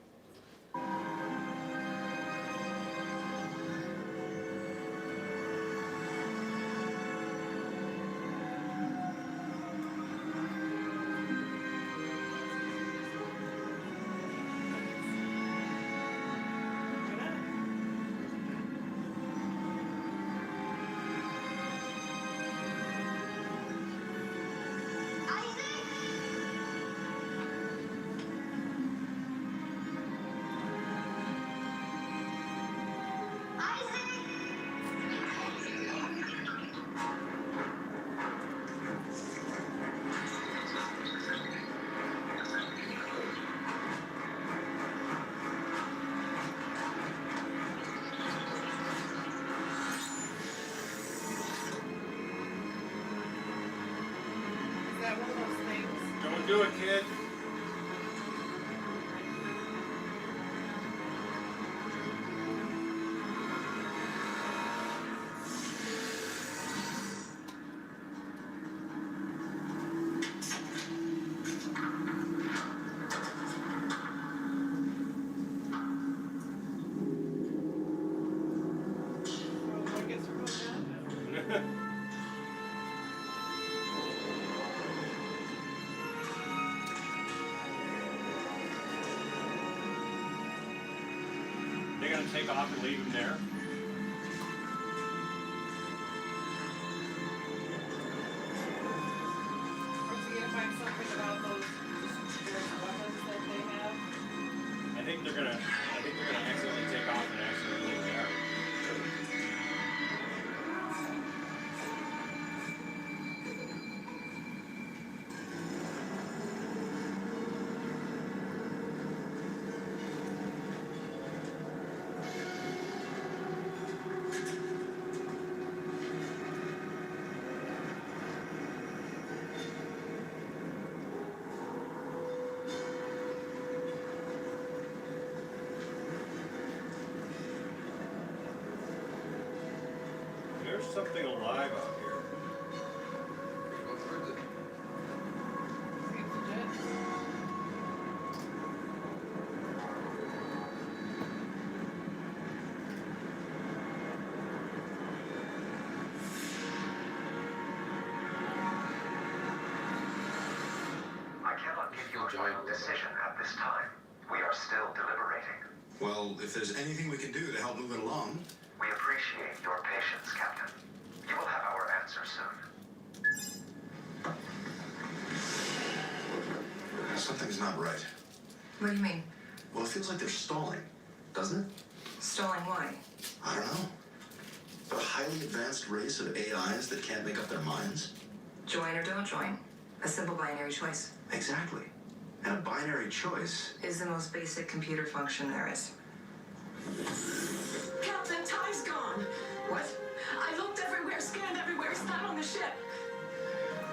Is that one of those things? Don't do it, kid. What gets removed now? They're gonna take off and leave him there. think they're gonna accidentally take off and accidentally leave there. There's something alive out here. Go towards it. I cannot give you a final decision at this time. We are still deliberating. Well, if there's anything we can do to help move it along. We appreciate your patience, Captain. You will have our answer soon. Something's not right. What do you mean? Well, it feels like they're stalling, doesn't it? Stalling why? I don't know. A highly advanced race of AIs that can't make up their minds? Join or don't join. A simple binary choice. Exactly. And a binary choice. Is the most basic computer function there is. Captain, Ty's gone. What? I looked everywhere, scanned everywhere. He's not on the ship.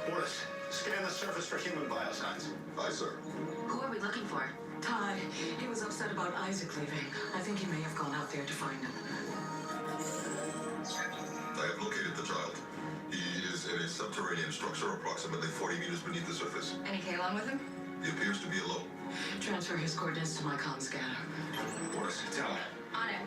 Boris, scan the surface for human biosigns. Aye, sir. Who are we looking for? Ty. He was upset about Isaac leaving. I think he may have gone out there to find him. I have located the child. He is in a subterranean structure approximately 40 meters beneath the surface. Any Kalon with him? He appears to be alone. Transfer his coordinates to my comm scanner. Boris, tell her. On it.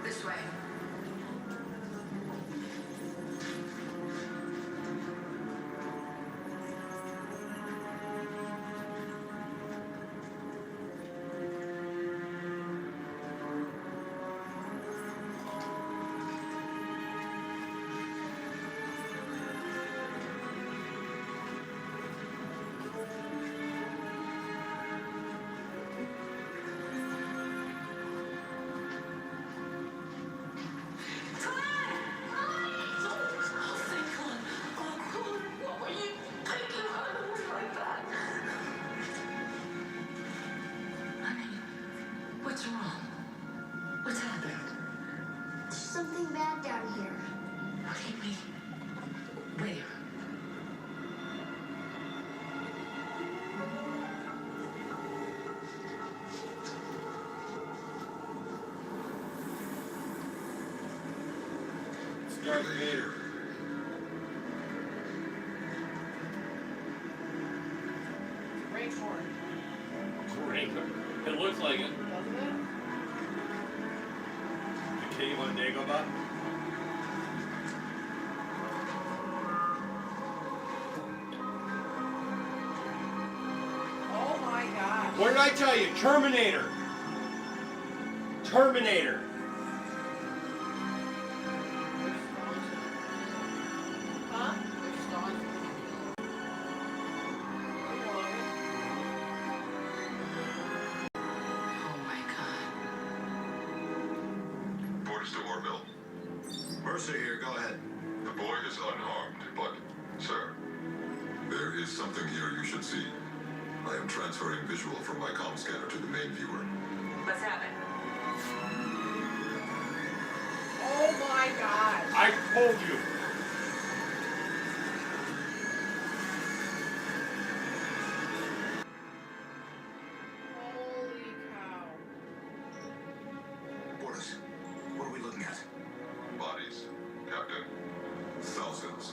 This way. What's wrong? What's happened? There's something bad down here. What do you mean? Where? It's Darth Vader. Rainforest. Great. It looks like it. Doesn't it? The cave on Dagobah. Oh my gosh. What did I tell you? Terminator. Terminator. Huh? Oh my god. Orders to Orville. Mercer here, go ahead. The boy is unharmed, but, sir, there is something here you should see. I am transferring visual from my comm scanner to the main viewer. Let's have it. Oh my god. I told you. Holy cow. Boris, what are we looking at? Bodies, Captain. Thousands.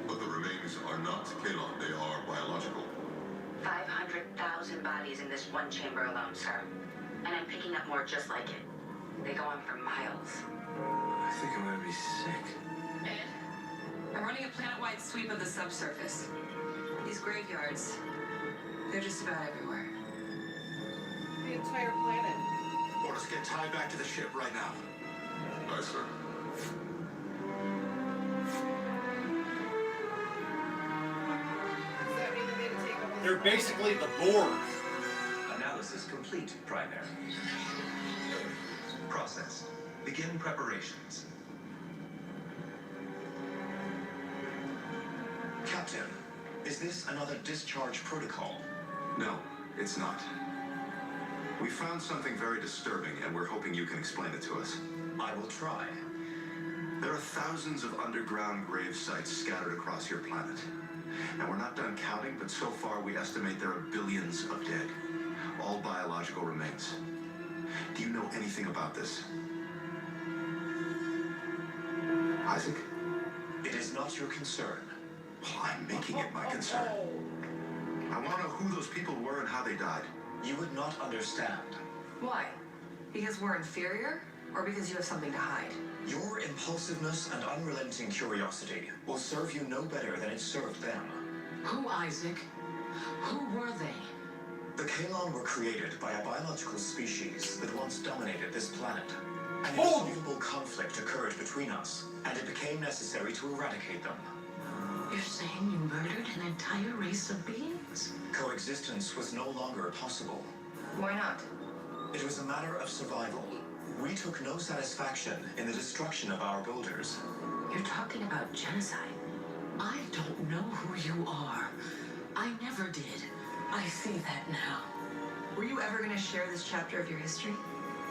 But the remains are not Kalon, they are biological. 500,000 bodies in this one chamber alone, sir. And I'm picking up more just like it. They go on for miles. I think I'm gonna be sick. Ed, I'm running a planet-wide sweep of the subsurface. These graveyards, they're just about everywhere. The entire planet. Orders get Ty back to the ship right now. Aye, sir. Does that mean that they have to take over this They're planet? basically the Borg. Analysis complete, Primary. Process. Begin preparations. Captain, is this another discharge protocol? No, it's not. We found something very disturbing, and we're hoping you can explain it to us. I will try. There are thousands of underground grave sites scattered across your planet. Now, we're not done counting, but so far we estimate there are billions of dead. All biological remains. Do you know anything about this? Isaac? It is not your concern. Well, I'm making it my concern. I want to know who those people were and how they died. You would not understand. Why? Because we're inferior? Or because you have something to hide? Your impulsiveness and unrelenting curiosity will serve you no better than it served them. Who, Isaac? Who were they? The Kalon were created by a biological species that once dominated this planet. An Oh! insoluble conflict occurred between us, and it became necessary to eradicate them. You're saying you murdered an entire race of beings? Coexistence was no longer possible. Why not? It was a matter of survival. We took no satisfaction in the destruction of our builders. You're talking about genocide. I don't know who you are. I never did. I see that now. Were you ever going to share this chapter of your history?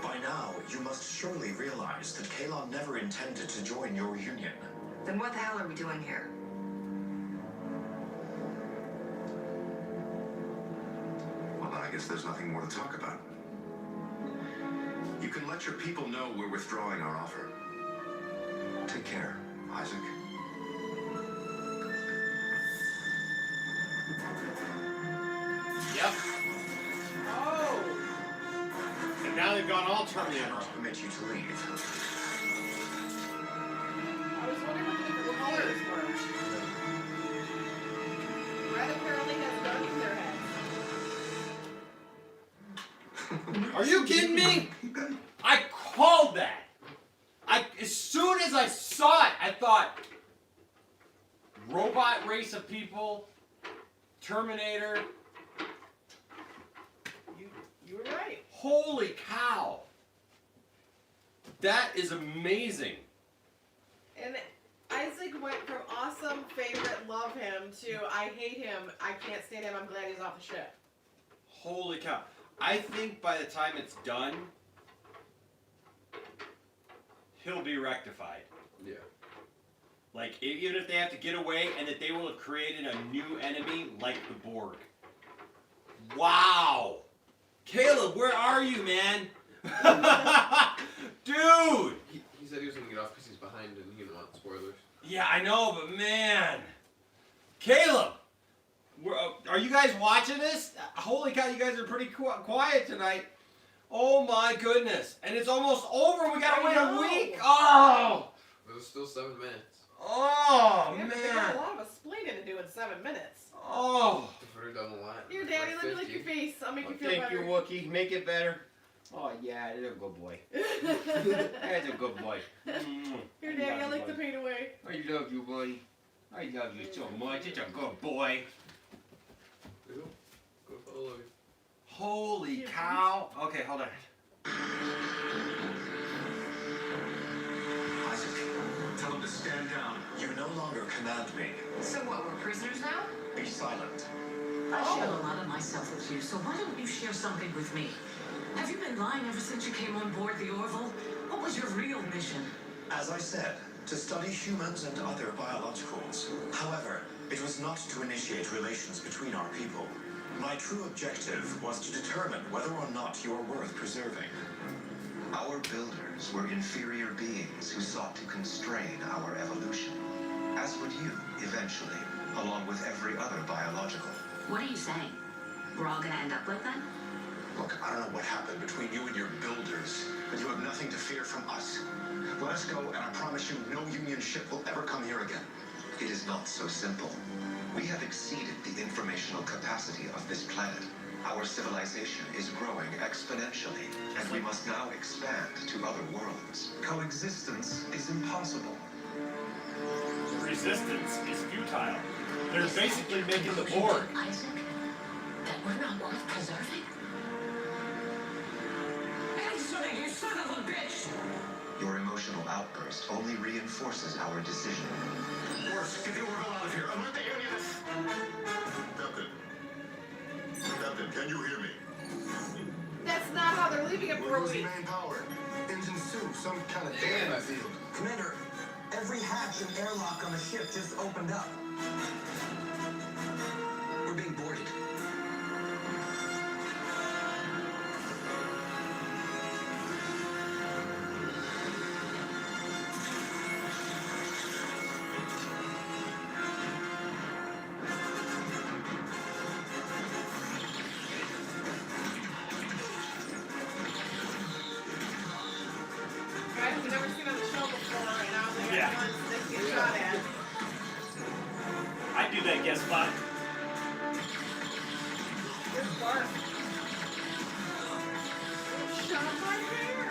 By now, you must surely realize that Kalon never intended to join your union. Then what the hell are we doing here? Well, I guess there's nothing more to talk about. You can let your people know we're withdrawing our offer. Take care, Isaac. Yep. Oh! And now they've gone all I Terminator. cannot permit you to leave. I was wondering what the colors were. Red apparently has guns in their heads. Are you kidding me? I called that. As soon as I saw it, I thought, robot race of people, Terminator. You were right. Holy cow. That is amazing. And Isaac went from awesome, favorite, love him, to I hate him, I can't stand him, I'm glad he's off the ship. Holy cow. I think by the time it's done, he'll be rectified. Yeah. Like, even if they have to get away, and that they will have created a new enemy like the Borg. Wow! Caleb, where are you, man? Dude! He said he was going to get off because he's behind and he didn't want spoilers. Yeah, I know, but man! Caleb! Are you guys watching this? Holy cow, you guys are pretty quiet tonight. Oh my goodness. And it's almost over. We gotta wait a week. Oh! There's still 7 minutes. Oh, We have man. a lot of explaining to do in 7 minutes. Oh. If we're done a lot. Here, Daddy, let me lick your face. I'll make you feel Thank better. you, Wookie. Make it better. Oh, yeah, you're a good boy. That's a good boy. Here, Daddy, I'll lick the pain away. I love you, buddy. I love you so much. It's a good boy. Go follow you. Holy cow. Okay, hold on. Isaac, tell him to stand down. You no longer command me. So what, we're prisoners now? Be silent. I share a lot of myself with you, so why don't you share something with me? Have you been lying ever since you came on board the Orville? What was your real mission? As I said, to study humans and other biologicals. However, it was not to initiate relations between our people. My true objective was to determine whether or not you are worth preserving. Our builders were inferior beings who sought to constrain our evolution. As would you, eventually, along with every other biological. What are you saying? We're all gonna end up like that? Look, I don't know what happened between you and your builders, but you have nothing to fear from us. Let us go, and I promise you no Union ship will ever come here again. It is not so simple. We have exceeded the informational capacity of this planet. Our civilization is growing exponentially, and we must now expand to other worlds. Coexistence is impossible. Resistance is futile. They're basically making the board. Isaac, that we're not worth preserving? Answer me, you son of a bitch! Your emotional outburst only reinforces our decision. Worse, get the Orville out of here. Alert the Unionists! Captain, can you hear me? That's not how they're leaving it for a losing week. main power. Engine soup, some kind of dam, I feel. Commander, every hatch and airlock on the ship just opened up. We're being boarded. Guys we've never seen on the show before, and now they Yeah. got guns they can get shot at. I do that guess spot. Good bark. Shot my hair.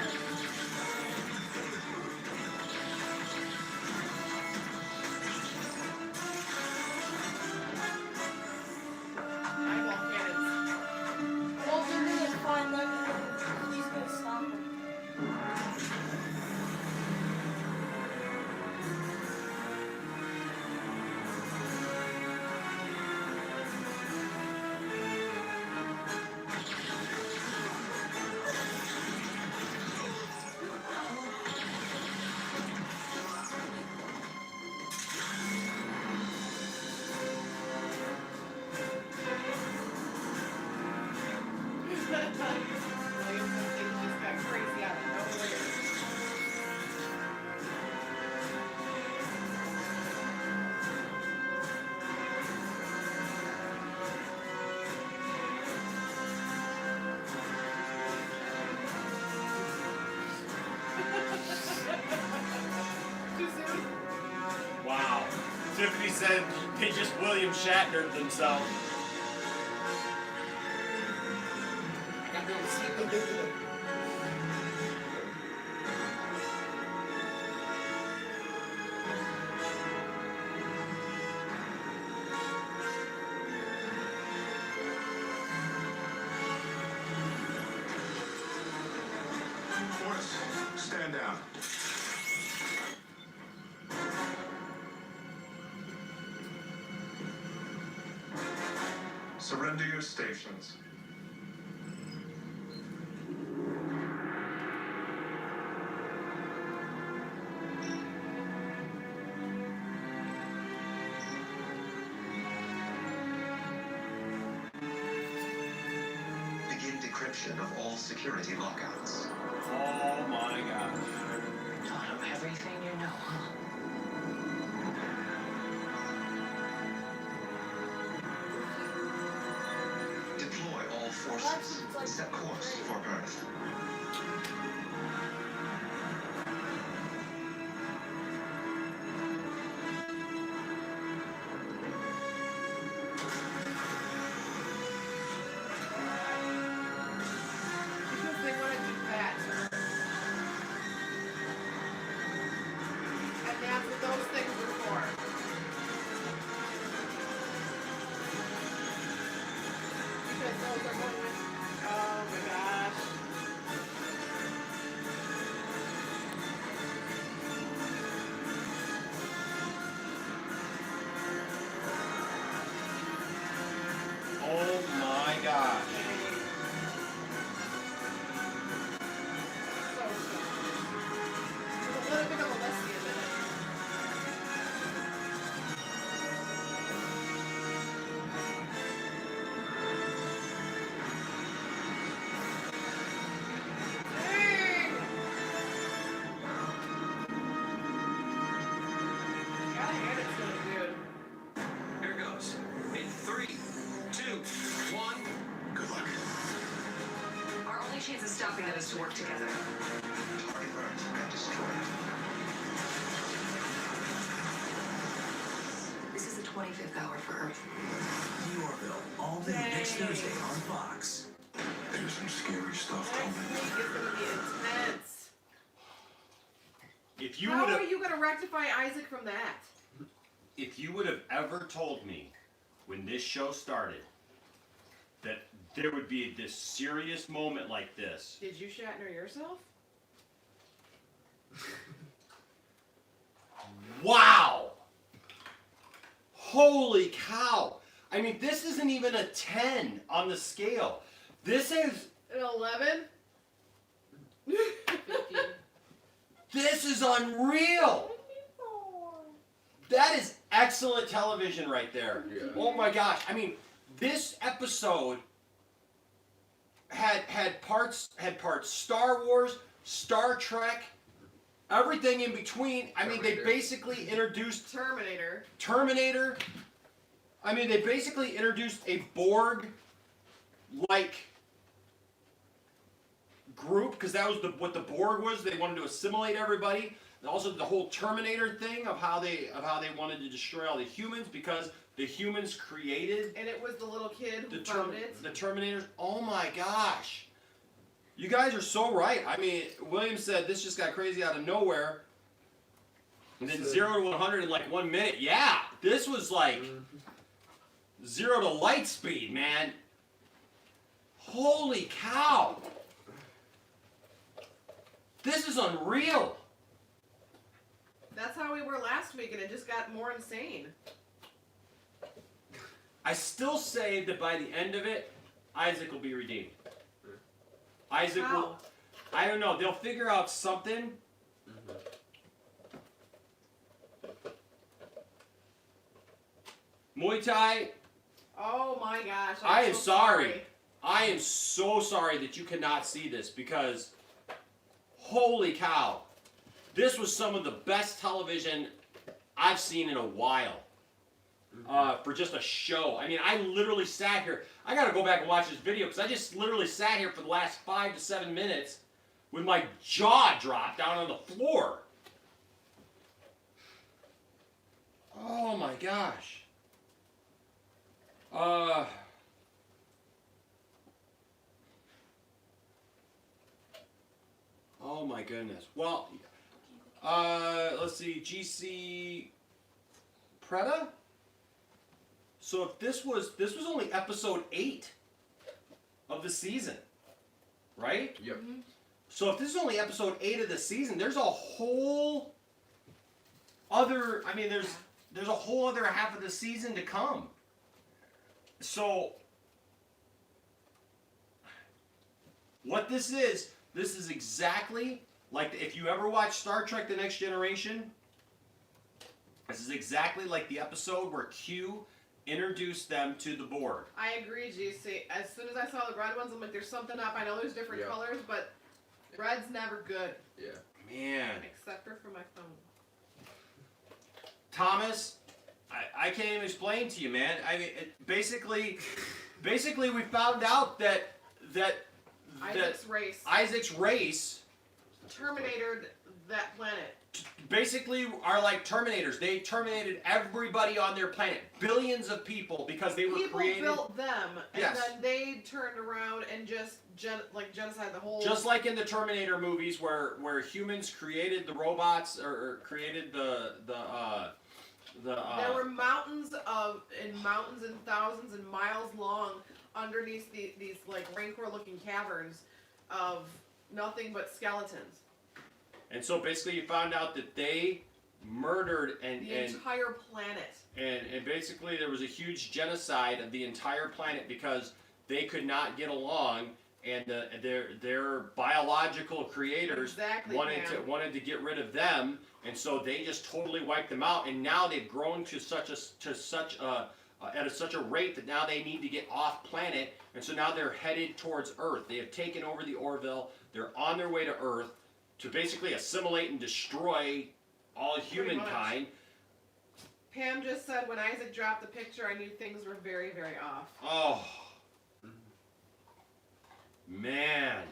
Eyeball cannons. Well, they're gonna find them and he's gonna stop them. William just got crazy out of nowhere. Too soon? Wow. Tiffany said they just William Shatnered themselves. I got no sleep. Forrest, stand down. Surrender your stations. Begin decryption of all security lockouts. Oh my gosh. Taught him everything you know, huh? Deploy all forces. Set course for Earth. Because they want to do that. And that's what those things are for. Because those are going with, oh my gosh. Oh my gosh. With a little bit of a lesbian in it. chance of stopping them is to work together. Target Earth and destroy it. This is the 25th hour for Earth. The Orville, all day next Thursday on Fox. There's some scary stuff Next coming. week is going to be intense. If you How would are have, you going to rectify Isaac from that? if you would have ever told me when this show started that there would be this serious moment like this, Did you Shatner yourself? wow! Holy cow! I mean, this isn't even a 10 on the scale. This is An 11? this is unreal. That is excellent television right there. Yeah. Oh my gosh! I mean, this episode had parts Star Wars, Star Trek, everything in between. I mean, they Terminator. basically introduced Terminator. Terminator. I mean, they basically introduced a Borg-like group, because that was what the Borg was. They wanted to assimilate everybody. And also the whole Terminator thing of how they wanted to destroy all the humans, because the humans created And it was the little kid who the found it. the Terminators. Oh my gosh. You guys are so right. I mean, William said this just got crazy out of nowhere. And then 0 to 100 in like 1 minute. Yeah, this was like 0 to light speed, man. Holy cow. This is unreal. That's how we were last week, and it just got more insane. I still say that by the end of it, Isaac will be redeemed. Isaac How? will. I don't know. They'll figure out something. Muay Thai. Oh my gosh. I am so sorry. I am so sorry that you cannot see this, because holy cow. This was some of the best television I've seen in a while. For just a show. I mean, I literally sat here. I gotta go back and watch this video, because I just literally sat here for the last 5 to 7 minutes with my jaw dropped down on the floor. Oh my gosh. Oh my goodness. Well, let's see. GC Preda? So if this was only episode 8 of the season, right? Yep. So if this is only episode 8 of the season, there's a whole other, I mean, there's a whole other half of the season to come. So what this is exactly like, if you ever watch Star Trek: The Next Generation, this is exactly like the episode where Q introduced them to the Borg. I agree, GC. As soon as I saw the red ones, I'm like, there's something up. I know there's different Yeah. colors, but red's never good. Yeah. Man. Except for my phone. Thomas, I can't even explain to you, man. I mean, basically we found out that Isaac's race terminated that planet. Basically are like Terminators. They terminated everybody on their planet. Billions of people, because they were People created. built them, and Yes. then they turned around and just genocide the whole. Just like in the Terminator movies, where humans created the robots, or created the there were mountains and thousands and miles long underneath these like Rancor-looking caverns of nothing but skeletons. And so basically you found out that they murdered The entire planet. and basically there was a huge genocide of the entire planet, because they could not get along, and their biological creators wanted to get rid of them, and so they just totally wiped them out. And now they've grown to such a rate that now they need to get off planet, and so now they're headed towards Earth. They have taken over the Orville. They're on their way to Earth to basically assimilate and destroy all humankind. Pam just said when Isaac dropped the picture, I knew things were very, very off. Oh, man.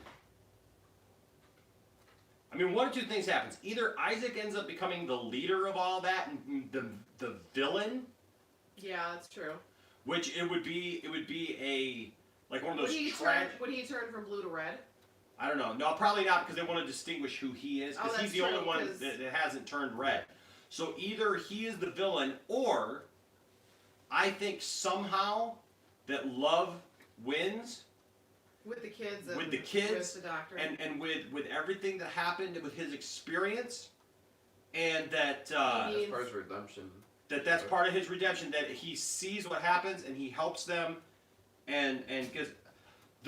I mean, one or two things happens. Either Isaac ends up becoming the leader of all that and the villain. Yeah, that's true. Which it would be a like one of those. Would he turn from blue to red? I don't know. No, probably not, because they want to distinguish who he is, because he's the only one that hasn't turned red. So either he is the villain, or I think somehow that love wins. With the kids. With the kids. With the doctor. And with everything that happened with his experience, and that that's part of his redemption. That's part of his redemption. That he sees what happens and he helps them, and because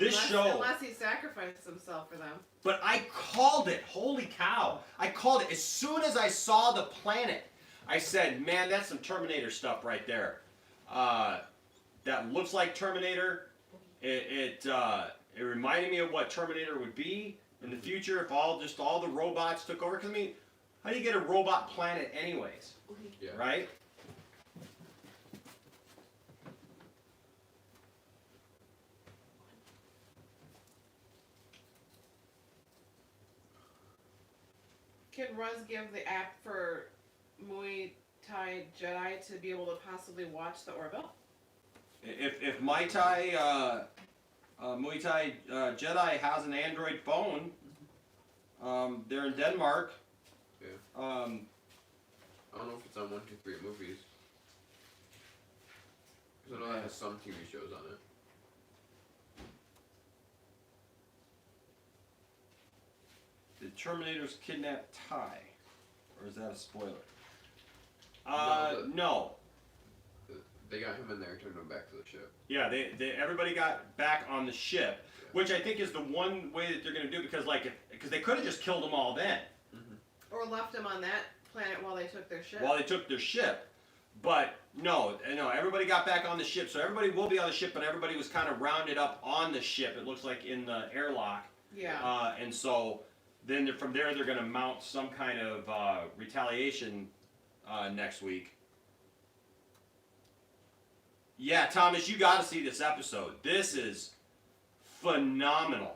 unless he sacrificed himself for them. But I called it. Holy cow! I called it as soon as I saw the planet. I said, "Man, that's some Terminator stuff right there. That looks like Terminator. It reminded me of what Terminator would be in the future if all the robots took over. Because I mean, how do you get a robot planet anyways? Yeah. Right? Can Ruz give the app for Muay Thai Jedi to be able to possibly watch the Orville? If Muay Thai Jedi has an Android phone, they're in Denmark. Yeah. I don't know if it's on 123 movies. Because I know that has some TV shows on it. The Terminators kidnapped Ty, or is that a spoiler? No. They got him in there and turned him back to the ship. Yeah, everybody got back on the ship, which I think is the one way that they're going to do, because because they could have just killed them all then. Or left them on that planet while they took their ship. While they took their ship. But no, everybody got back on the ship, so everybody will be on the ship, but everybody was kind of rounded up on the ship, it looks like, in the airlock. Yeah. And so then from there they're going to mount some kind of retaliation next week. Yeah, Thomas, you got to see this episode. This is phenomenal.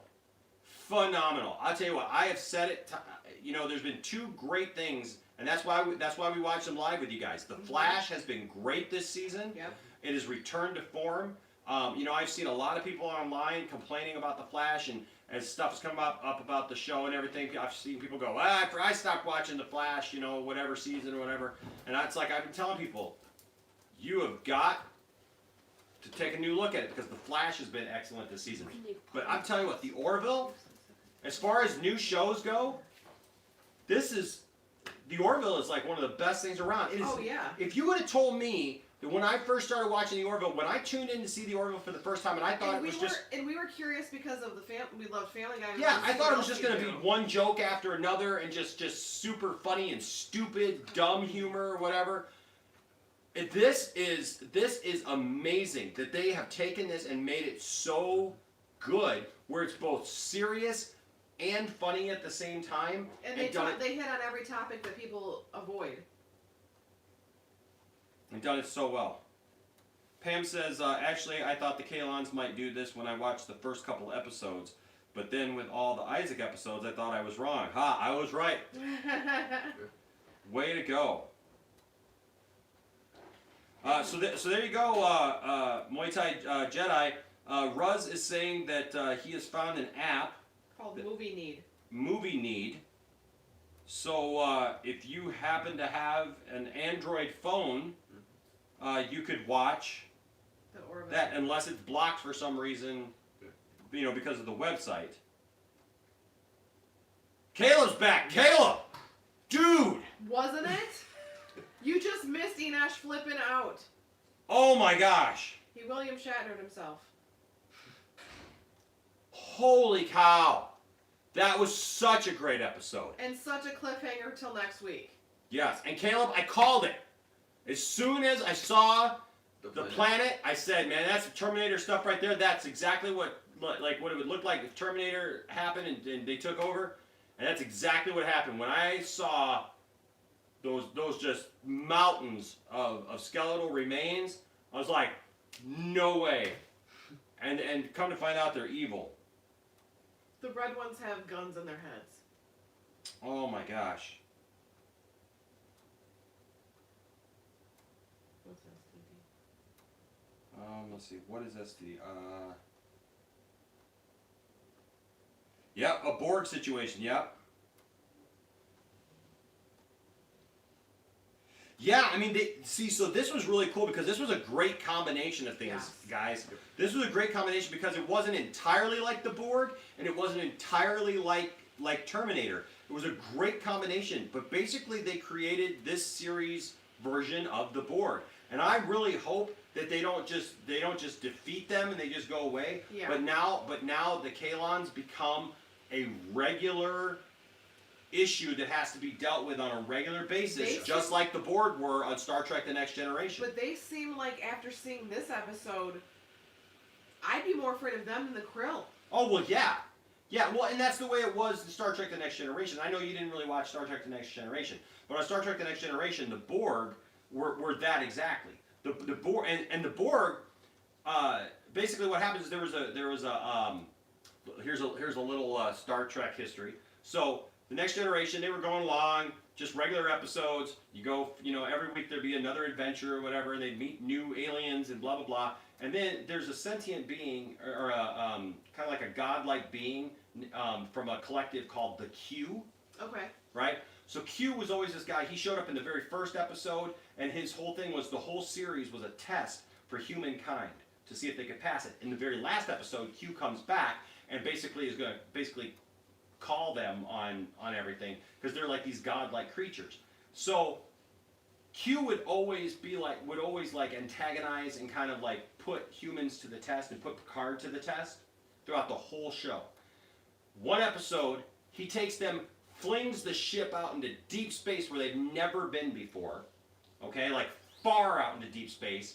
Phenomenal. I'll tell you what, I have said it, there's been two great things, and that's why we watch them live with you guys. The Flash has been great this season. Yep. It has returned to form. I've seen a lot of people online complaining about the Flash, and as stuff has come up about the show and everything, I've seen people go, I stopped watching the Flash, whatever season or whatever. And it's like I've been telling people, you have got to take a new look at it, because the Flash has been excellent this season. But I'm telling you what, the Orville, as far as new shows go, the Orville is like one of the best things around. It is, if you would have told me that when I first started watching the Orville, when I tuned in to see the Orville for the first time, and I thought and we were curious because of we loved Family Guy. Yeah, I thought it was just going to be one joke after another and just super funny and stupid, dumb humor or whatever. This is amazing that they have taken this and made it so good, where it's both serious and funny at the same time. And they hit on every topic that people avoid. And done it so well. Pam says, actually, I thought the Kalons might do this when I watched the first couple episodes, but then with all the Isaac episodes, I thought I was wrong. Ha, I was right. Way to go. So there you go, Muay Thai Jedi. Ruz is saying that he has found an app called Movie Need. Movie Need. So if you happen to have an Android phone, you could watch that, unless it's blocked for some reason, because of the website. Caleb's back. Caleb, dude. Wasn't it? You just missed Enosh flipping out. Oh my gosh. He William Shatnered himself. Holy cow. That was such a great episode. And such a cliffhanger till next week. Yes, and Caleb, I called it. As soon as I saw the planet, I said, man, that's Terminator stuff right there. That's exactly what it would look like if Terminator happened and they took over. And that's exactly what happened. When I saw those just mountains of skeletal remains, I was like, no way. And come to find out, they're evil. The red ones have guns in their heads. Oh my gosh. What's STD? Let's see. What is STD? Yep, a Borg situation. Yep. Yeah, I mean, so this was really cool because this was a great combination of things, guys. This was a great combination because it wasn't entirely like the Borg, and it wasn't entirely like Terminator. It was a great combination, but basically they created this series version of the Borg, and I really hope that they don't just defeat them and they just go away. Yeah. But now the Kalons become a regular issue that has to be dealt with on a regular basis, just like the Borg were on Star Trek The Next Generation. But they seem like after seeing this episode, I'd be more afraid of them than the Krill. Oh, well, yeah. Yeah, well, and that's the way it was in Star Trek The Next Generation. I know you didn't really watch Star Trek The Next Generation, but on Star Trek The Next Generation, the Borg were that exactly. The Borg, and the Borg, basically what happens is here's a little Star Trek history. So, The Next Generation, they were going along, just regular episodes. You go, every week there'd be another adventure or whatever, and they'd meet new aliens and blah, blah, blah. And then there's a sentient being, or a kind of like a godlike being from a collective called the Q. Okay. Right? So Q was always this guy. He showed up in the very first episode, and his whole thing was the whole series was a test for humankind to see if they could pass it. In the very last episode, Q comes back and basically is going to call them on everything because they're like these godlike creatures. So Q would always antagonize and kind of like put humans to the test and put Picard to the test throughout the whole show. One episode, he takes them, flings the ship out into deep space where they've never been before, okay, like far out into deep space,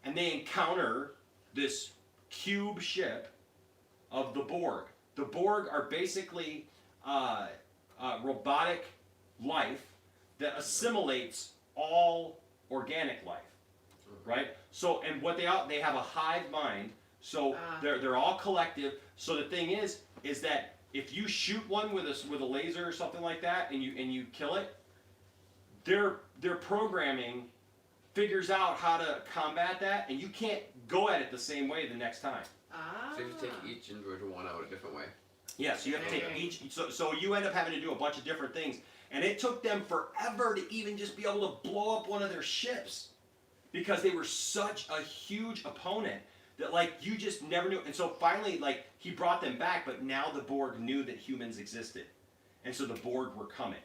and they encounter this cube ship of the Borg. The Borg are basically robotic life that assimilates all organic life, right? So, and what they have a hive mind. So they're all collective. So the thing is that if you shoot one with a laser or something like that, and you kill it, their programming figures out how to combat that, and you can't go at it the same way the next time. So you have to take each individual one out a different way. Yeah, so you have to take each. So you end up having to do a bunch of different things, and it took them forever to even just be able to blow up one of their ships, because they were such a huge opponent that like you just never knew. And so finally, like he brought them back, but now the Borg knew that humans existed, and so the Borg were coming,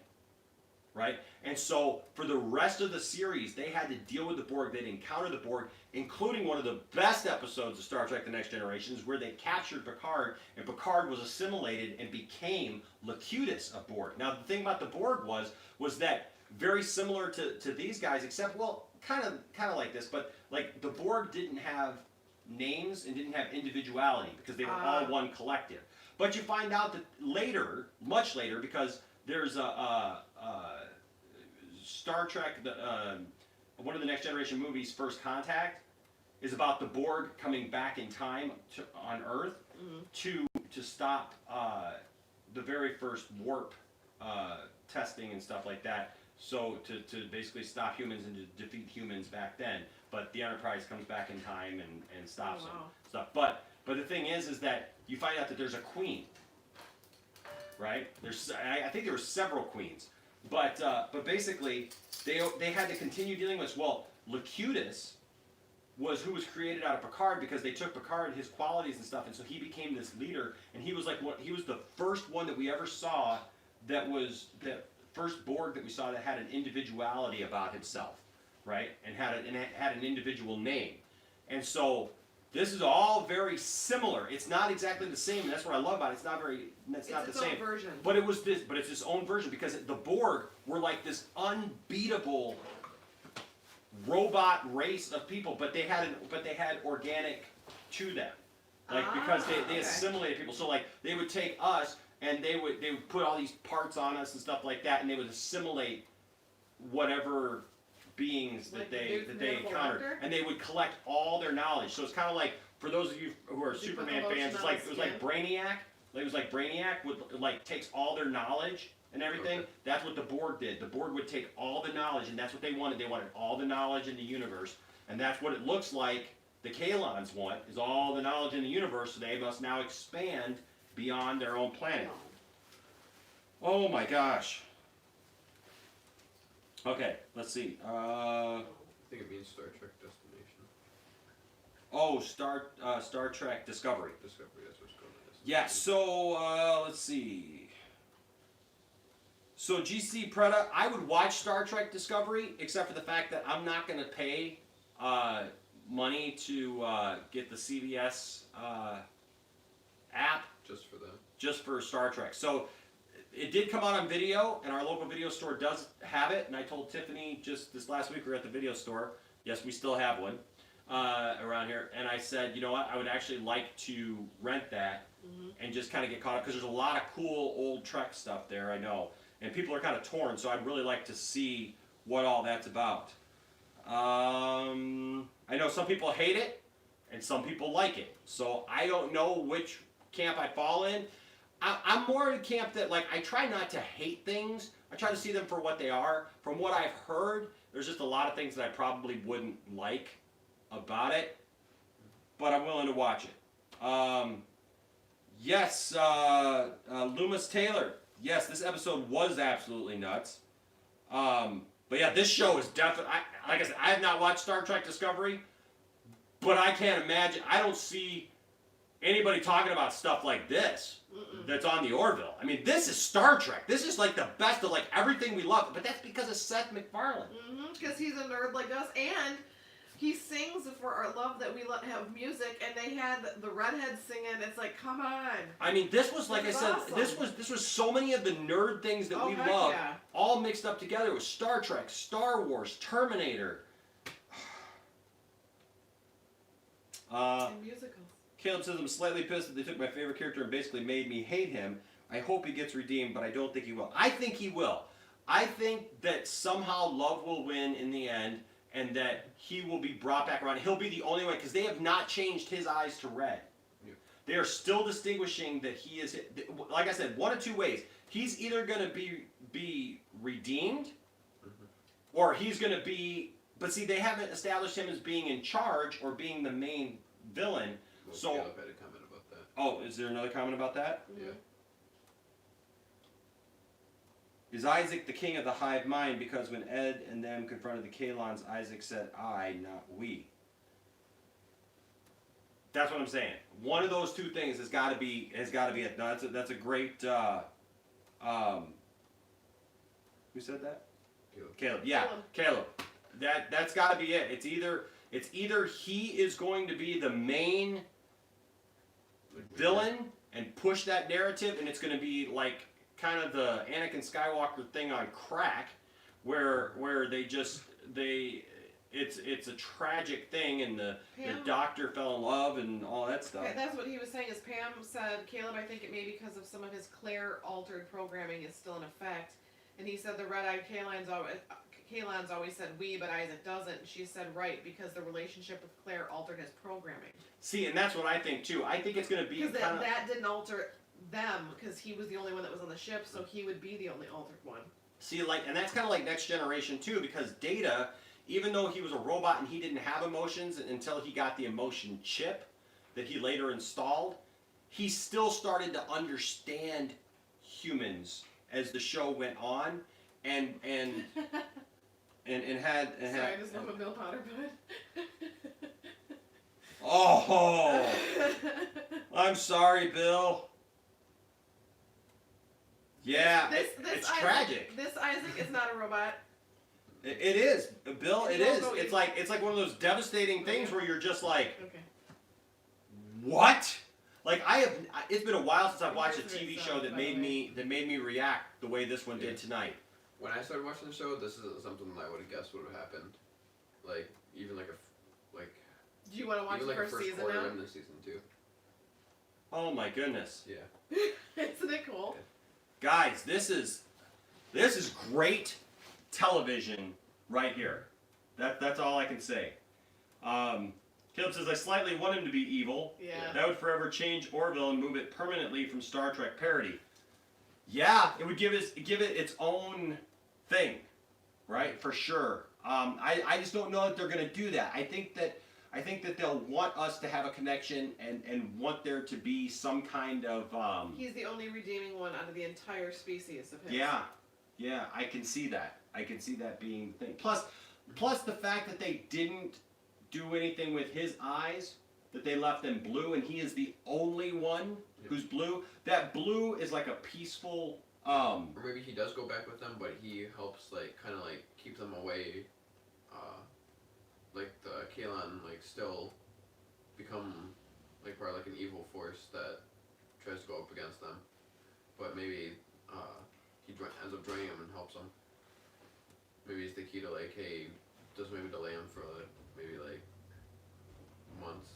right? And so for the rest of the series, they had to deal with the Borg. They'd encounter the Borg, including one of the best episodes of Star Trek The Next Generation, where they captured Picard, and Picard was assimilated and became Locutus of Borg. Now, the thing about the Borg was that very similar to these guys, except, well, kind of like this, but like the Borg didn't have names and didn't have individuality because they were all one collective. But you find out that later, much later, because there's a Star Trek, one of the Next Generation movies, First Contact, is about the Borg coming back in time on Earth to stop the very first warp testing and stuff like that. So to basically stop humans and to defeat humans back then. But the Enterprise comes back in time and stops them. Stuff. But the thing is that you find out that there's a queen, right? I think there were several queens. But basically, they had to continue dealing with, well, Locutus was who was created out of Picard because they took Picard and his qualities and stuff, and so he became this leader, and he was the first one that we ever saw that was the first Borg that we saw that had an individuality about himself, right? And had an individual name. And so this is all very similar. It's not exactly the same, and that's what I love about it. It's not the same. Version. But it's its own version because the Borg were like this unbeatable robot race of people, but they had organic to them. Like because they assimilated people. So like they would take us and they would put all these parts on us and stuff like that, and they would assimilate whatever beings that they encountered, and they would collect all their knowledge. So it's kind of like, for those of you who are Superman fans, it was like Brainiac. It was like Brainiac takes all their knowledge and everything. Okay. That's what the board did. The board would take all the knowledge, and that's what they wanted. They wanted all the knowledge in the universe, and that's what it looks like the Kalons want, is all the knowledge in the universe, so they must now expand beyond their own planet. Oh my gosh. Okay, let's see. I think it means Star Trek Destination. Oh, Star Trek Discovery. Discovery, that's what's going on. Yeah, so, let's see. So, GC Preda, I would watch Star Trek Discovery, except for the fact that I'm not going to pay money to get the CBS app. Just for that. Just for Star Trek. So, it did come out on video, and our local video store does have it, and I told Tiffany just this last week we were at the video store. Yes, we still have one around here. And I said, you know what, I would actually like to rent that and just kind of get caught up, because there's a lot of cool old Trek stuff there, I know. And people are kind of torn, so I'd really like to see what all that's about. I know some people hate it, and some people like it. So I don't know which camp I fall in. I'm more in a camp that, like, I try not to hate things. I try to see them for what they are. From what I've heard, there's just a lot of things that I probably wouldn't like about it, but I'm willing to watch it. Yes, Loomis Taylor. Yes, this episode was absolutely nuts. But yeah, this show is definitely, like I said, I have not watched Star Trek Discovery, but I can't imagine, I don't see anybody talking about stuff like this that's on the Orville. I mean, this is Star Trek. This is like the best of like everything we love, but that's because of Seth MacFarlane. Because he's a nerd like us, and he sings for our love that we have music, and they had the redhead singing. It's like, come on. I mean, this was, like I said, awesome. this was so many of the nerd things that we heck love, yeah. all mixed up together. It was Star Trek, Star Wars, Terminator. And musicals. Caleb says, I'm slightly pissed that they took my favorite character and basically made me hate him. I hope he gets redeemed, but I don't think he will. I think he will. I think that somehow love will win in the end, and that he will be brought back around. He'll be the only one, because they have not changed his eyes to red. Yeah. They are still distinguishing that he is, like I said, one of two ways. He's either going to be redeemed, or he's going to be, but see, they haven't established him as being in charge or being the main villain. Well, So, Caleb had a comment about that. oh, is there another comment about that? Yeah. Is Isaac the king of the hive mind? Because when Ed and them confronted the Kalons, Isaac said, I, not we. That's what I'm saying. One of those two things has got to be it. No, that's a great. Who said that? Caleb. Yeah, Caleb. That's got to be it. It's either he is going to be the main villain and push that narrative, and it's going to be like kind of the Anakin Skywalker thing on crack, where it's a tragic thing, and the doctor fell in love and all that stuff. Okay, that's what he was saying. Is Pam said, Caleb, I think it may be because of some of his Claire altered programming is still in effect, and he said the red-eyed Kalon's always said we, but Isaac doesn't. She said right, because the relationship with Claire altered his programming. See, and that's what I think too. I think it's going to be because that didn't alter them, because he was the only one that was on the ship, so he would be the only altered one. See, like, and that's kind of like Next Generation too, because Data, even though he was a robot and he didn't have emotions until he got the emotion chip that he later installed, he still started to understand humans as the show went on, and had. Sorry, I just love a Bill Potter bud. Oh, I'm sorry, Bill. Yeah, it's Isaac, tragic. This Isaac is not a robot. It is, Bill. It is. It's like one of those devastating things where you're just like, what? Like it's been a while since I've watched a TV show that made me react the way this one did tonight. When I started watching the show, this isn't something I would have guessed would have happened. Like even like. Do you want to watch the first season now? Into season 2. Oh my goodness. Yeah. Isn't it cool? Guys, this is great television right here. That's all I can say. Caleb says, I slightly want him to be evil. Yeah. That would forever change Orville and move it permanently from Star Trek parody. Yeah, it would give it its own thing, right? For sure. I just don't know that they're going to do that. I think that they'll want us to have a connection and want there to be some kind of. He's the only redeeming one out of the entire species of his. Yeah, I can see that. I can see that being the thing. Plus the fact that they didn't do anything with his eyes, that they left them blue, and he is the only one who's blue. That blue is like a peaceful. Or maybe he does go back with them, but he helps kind of keep them away. Like the Kalan still become part of an evil force that tries to go up against them, but maybe he ends up joining them and helps them. Maybe it's the key to hey, just maybe delay him for maybe months.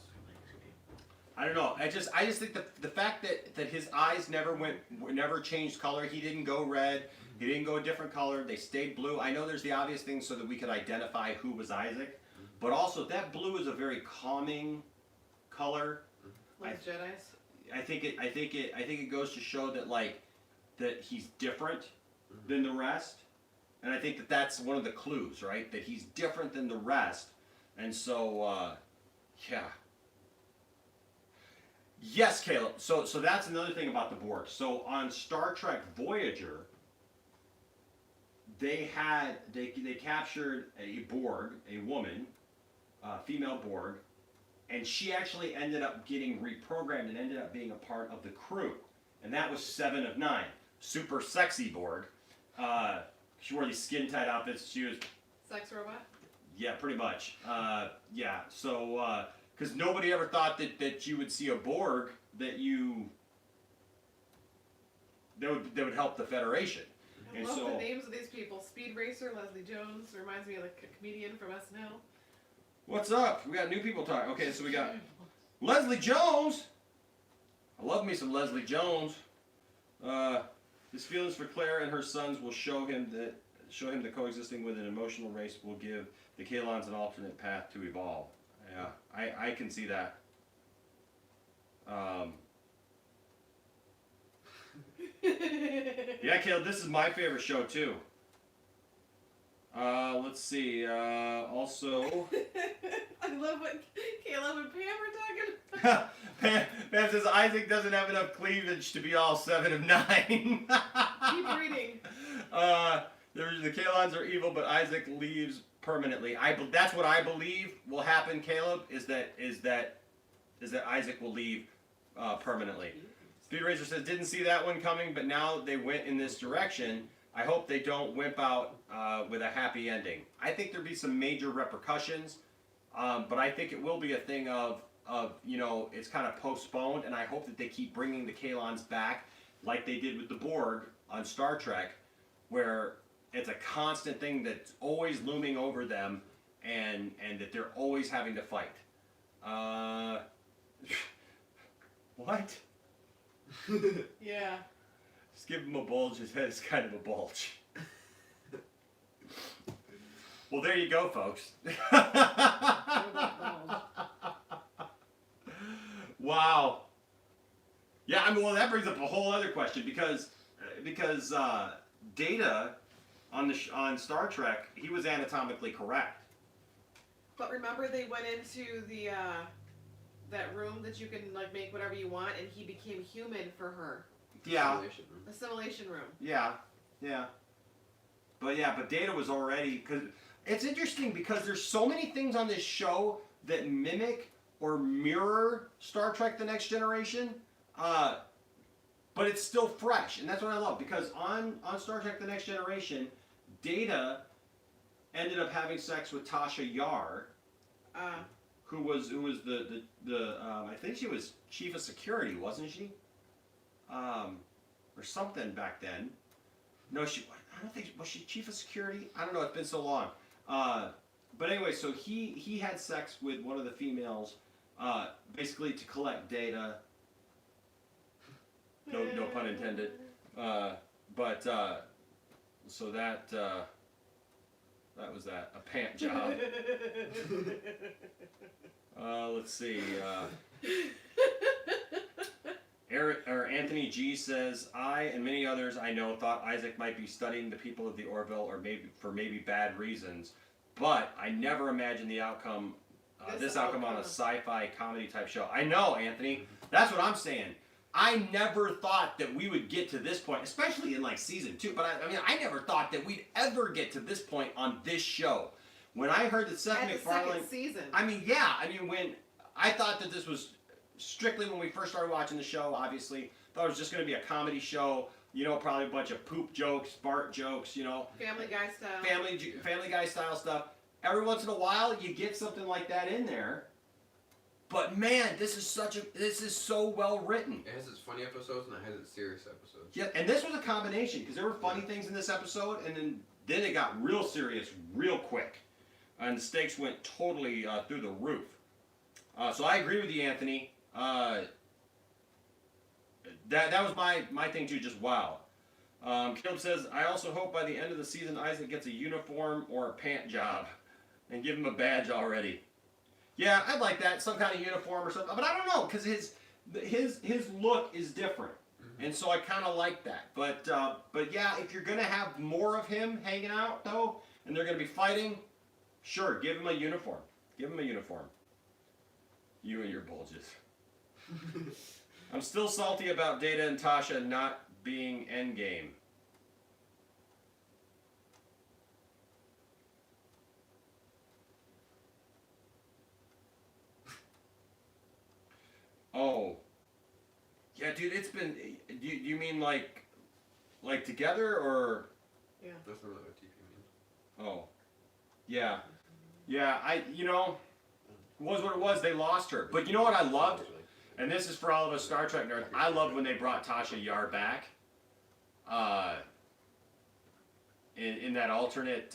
I don't know. I just think the fact that his eyes never changed color. He didn't go red. He didn't go a different color. They stayed blue. I know there's the obvious thing so that we could identify who was Isaac, but also that blue is a very calming color. Like Jedi's. I think it goes to show that that he's different than the rest, and I think that that's one of the clues, right? That he's different than the rest, and so yeah. Yes, Caleb. So that's another thing about the Borg. So on Star Trek Voyager, they captured a Borg, a woman, female Borg, and she actually ended up getting reprogrammed and ended up being a part of the crew. And that was 7 of 9. Super sexy Borg. She wore these skin-tight outfits. She was... Sex robot? Yeah, pretty much. Yeah, so... Because nobody ever thought that you would see a Borg that would help the Federation. I love the names of these people. Speed Racer, Leslie Jones, reminds me of a comedian from SNL. What's up? We got new people talking. Okay, so we got Leslie Jones. I love me some Leslie Jones. His feelings for Claire and her sons will show him that coexisting with an emotional race will give the Kalons an alternate path to evolve. Yeah, I can see that. Yeah, Caleb, this is my favorite show too. Let's see. Also, I love what Caleb and Pam are talking about. Pam says Isaac doesn't have enough cleavage to be all 7 of 9. Keep reading. The Kalons are evil, but Isaac leaves permanently. That's what I believe will happen, Caleb. Is that Isaac will leave permanently. Speed Racer says didn't see that one coming, but now they went in this direction. I hope they don't wimp out with a happy ending. I think there'll be some major repercussions, but I think it will be a thing of it's kind of postponed, and I hope that they keep bringing the Kalons back like they did with the Borg on Star Trek, where it's a constant thing that's always looming over them, and that they're always having to fight. What? Yeah. Just give him a bulge. His head is kind of a bulge. Well, there you go, folks. Wow. Yeah, I mean, well, that brings up a whole other question because Data on Star Trek, he was anatomically correct. But remember, they went into the that room that you can make whatever you want, and he became human for her. Yeah. Assimilation room. Yeah. But Data was already, because it's interesting because there's so many things on this show that mimic or mirror Star Trek: The Next Generation, but it's still fresh, and that's what I love, because on Star Trek: The Next Generation, Data ended up having sex with Tasha Yar, who was the I think she was chief of security, wasn't she? Or something back then. No, I don't think, was she chief of security? I don't know, it's been so long. But anyway, so he had sex with one of the females, basically to collect data. No pun intended. So that was that, a pant job. Let's see. Anthony G says, I and many others I know thought Isaac might be studying the people of the Orville or maybe bad reasons, but I never imagined the outcome, this outcome on a sci-fi comedy type show. I know, Anthony. That's what I'm saying. I never thought that we would get to this point, especially in like season 2. But I never thought that we'd ever get to this point on this show. When I heard that Seth MacFarlane, second season. When I thought that this was strictly when we first started watching the show, obviously thought it was just going to be a comedy show. Probably a bunch of poop jokes, fart jokes. Family Guy style. Family Guy style stuff. Every once in a while, you get something like that in there. But man, this is so well written. It has its funny episodes and it has its serious episodes. Yeah, and this was a combination because there were funny things in this episode, and then it got real serious real quick, and the stakes went totally through the roof. So I agree with you, Anthony. That was my thing too. Just wow. Caleb says, I also hope by the end of the season Isaac gets a uniform or a pant job, and give him a badge already. Yeah, I'd like that, some kind of uniform or something. But I don't know, because his look is different, and so I kind of like that. But yeah, if you're gonna have more of him hanging out though, and they're gonna be fighting, sure, give him a uniform. Give him a uniform. You and your bulges. I'm still salty about Data and Tasha not being endgame. Oh. Yeah, dude, it's been... You mean like together, or... Yeah. That's not really what TP means. Oh. Yeah. Yeah, it was what it was. They lost her. But you know what I loved? And this is for all of us Star Trek nerds. I loved when they brought Tasha Yar back. In that alternate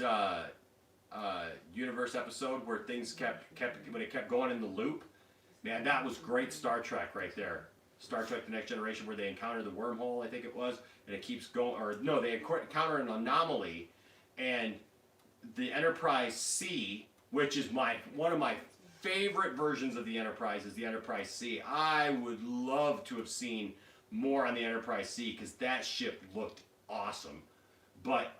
universe episode where things when it kept going in the loop. Man, that was great Star Trek right there. Star Trek The Next Generation, where they encounter the wormhole, I think it was, and it keeps going, or no, they encounter an anomaly, and the Enterprise C, which is one of my favorite versions of the Enterprise, is the Enterprise C. I would love to have seen more on the Enterprise C, because that ship looked awesome. But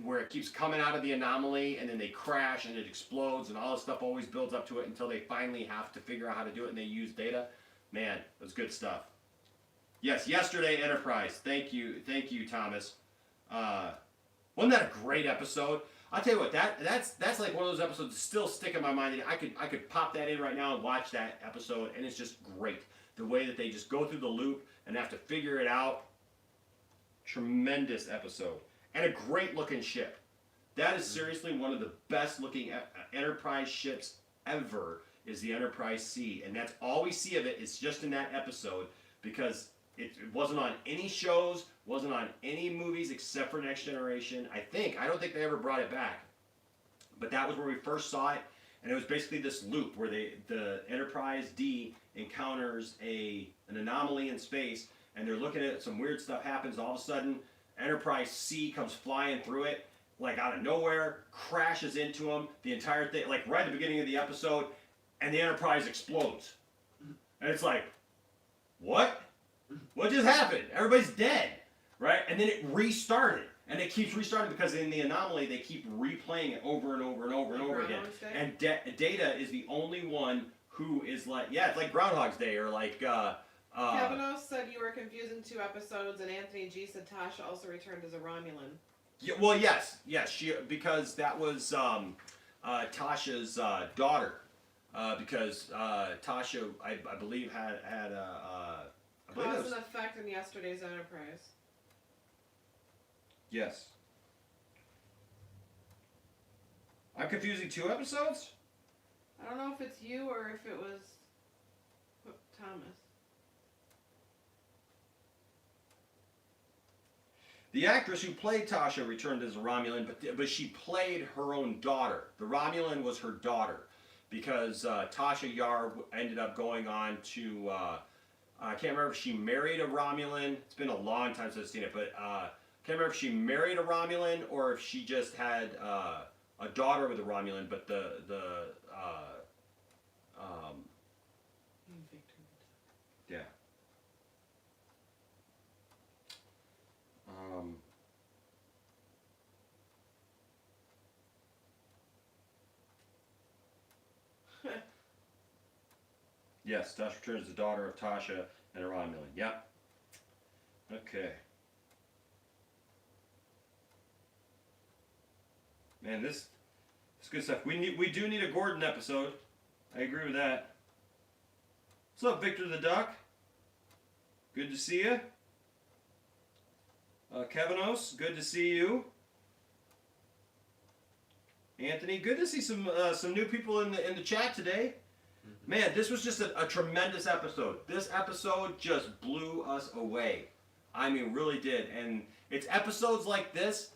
where it keeps coming out of the anomaly, and then they crash, and it explodes, and all this stuff always builds up to it until they finally have to figure out how to do it, and they use Data. Man, it was good stuff. Yes, Yesterday Enterprise. Thank you, Thomas. Wasn't that a great episode? I'll tell you what, that's like one of those episodes that still stick in my mind. I could pop that in right now and watch that episode, and it's just great. The way that they just go through the loop and have to figure it out. Tremendous episode. And a great looking ship. That is seriously one of the best looking Enterprise ships ever, is the Enterprise C. And that's all we see of it is just in that episode, because it wasn't on any shows, wasn't on any movies except for Next Generation. I don't think they ever brought it back. But that was where we first saw it, and it was basically this loop where the Enterprise D encounters an anomaly in space, and they're looking at it, some weird stuff happens, all of a sudden Enterprise C comes flying through it, like out of nowhere, crashes into them, the entire thing, like right at the beginning of the episode, and the Enterprise explodes. And it's like, what? What just happened? Everybody's dead, right? And then it restarted. And it keeps restarting because in the anomaly, they keep replaying it over and over and over and over again. And Data is the only one who is like, yeah, it's like Groundhog's Day, or like... Kevin O said you were confusing 2 episodes, and Anthony G said Tasha also returned as a Romulan. Yeah, well, yes, because that was Tasha's daughter. Because Tasha, I believe, had a... Cause and effect in Yesterday's Enterprise. Yes. I'm confusing 2 episodes? I don't know if it's you or if it was Thomas. The actress who played Tasha returned as a Romulan, but she played her own daughter. The Romulan was her daughter, because Tasha Yar ended up going on to... I can't remember if she married a Romulan. It's been a long time since I've seen it, but I can't remember if she married a Romulan or if she just had a daughter with a Romulan. But yeah. Yes, Tasha returns the daughter of Tasha and Romulan. Yep. Okay. Man, this is good stuff. We do need a Gordon episode. I agree with that. What's up, Victor the Duck? Good to see you. Kevinos, good to see you. Anthony, good to see some new people in the chat today. Man, this was just a tremendous episode. This episode just blew us away. I mean, really did. And it's episodes like this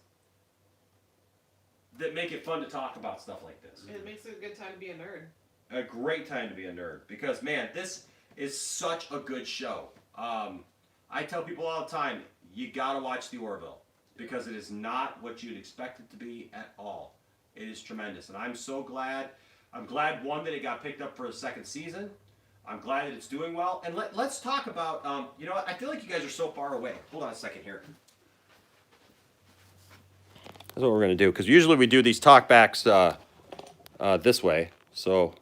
that make it fun to talk about stuff like this. It makes it a good time to be a nerd. A great time to be a nerd because, man, this is such a good show. I tell people all the time, you gotta watch the Orville because it is not what you'd expect it to be at all. It is tremendous, and I'm so glad. I'm glad, one, that it got picked up for a second season. I'm glad that it's doing well. And let's talk about, you know what, I feel like you guys are so far away. Hold on a second here. That's what we're going to do, because usually we do these talkbacks this way, so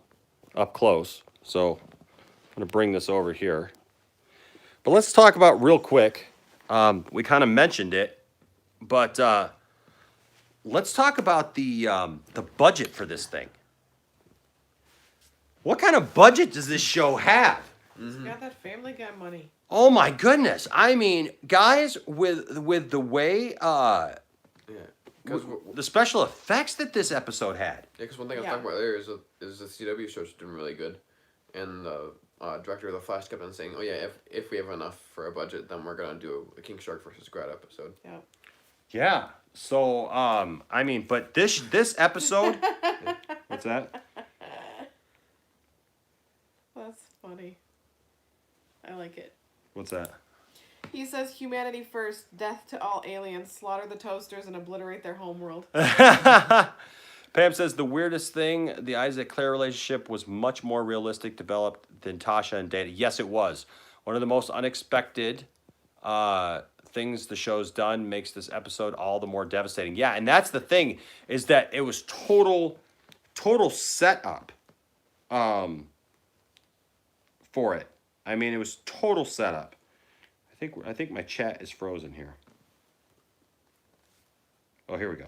up close. So I'm going to bring this over here. But let's talk about real quick. We kind of mentioned it, but let's talk about the budget for this thing. What kind of budget does this show have? It's got that Family Guy money. Oh my goodness! I mean, guys, with the way the special effects that this episode had. Yeah, because one thing I was talking about earlier is the CW show's doing really good, and the director of the Flash kept on saying, "Oh yeah, if we have enough for a budget, then we're gonna do a King Shark versus Grad episode." Yeah. Yeah. So I mean, but this episode. What's that? That's funny. I like it. What's that? He says, humanity first, death to all aliens, slaughter the toasters, and obliterate their homeworld. Pam says, the weirdest thing, the Isaac-Claire relationship was much more realistic developed than Tasha and Data. Yes, it was. One of the most unexpected things the show's done makes this episode all the more devastating. Yeah, and that's the thing, is that it was total setup for it. I mean, it was total setup. I think my chat is frozen here. Oh, here we go.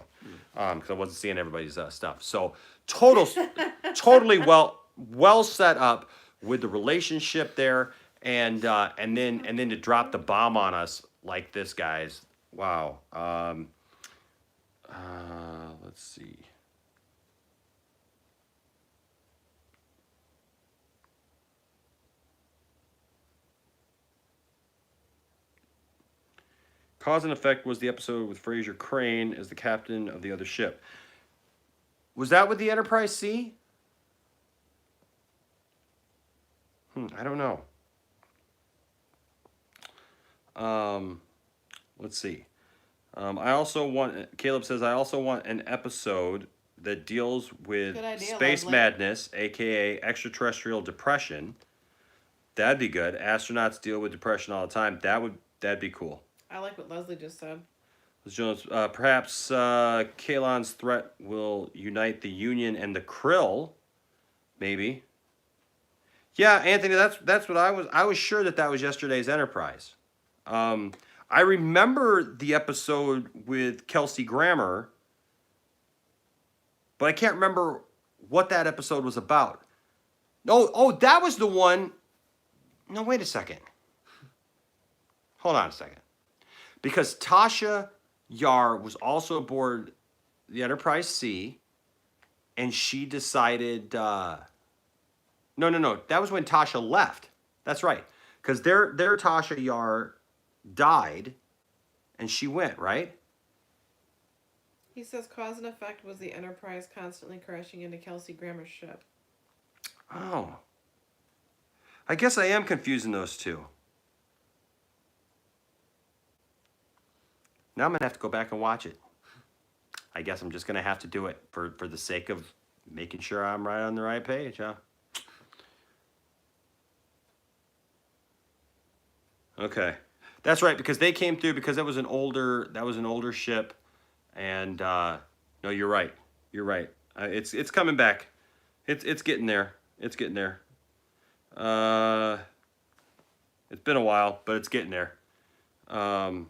Because I wasn't seeing everybody's stuff. So totally well set up with the relationship there, and then to drop the bomb on us like this, guys. Wow. Let's see. Cause and Effect was the episode with Fraser Crane as the captain of the other ship. Was that with the Enterprise C? I don't know. Let's see. Caleb says, I also want an episode that deals with space madness, aka extraterrestrial depression. That'd be good. Astronauts deal with depression all the time. That'd be cool. I like what Leslie just said. Jones, perhaps Kalon's threat will unite the Union and the Krill, maybe. Yeah, Anthony, that's what I was sure that was yesterday's Enterprise. I remember the episode with Kelsey Grammer, but I can't remember what that episode was about. Oh, that was the one. No, wait a second. Hold on a second. Because Tasha Yar was also aboard the Enterprise C, and she decided... No. That was when Tasha left. That's right. Because their Tasha Yar died, and she went, right? He says Cause and Effect was the Enterprise constantly crashing into Kelsey Grammer's ship. Oh. I guess I am confusing those two. Now I'm going to have to go back and watch it. I guess I'm just going to have to do it for the sake of making sure I'm right on the right page, huh? Okay. That's right, because they came through because that was an older ship, and no, you're right. You're right. It's coming back. It's getting there. It's getting there. It's been a while, but it's getting there. Either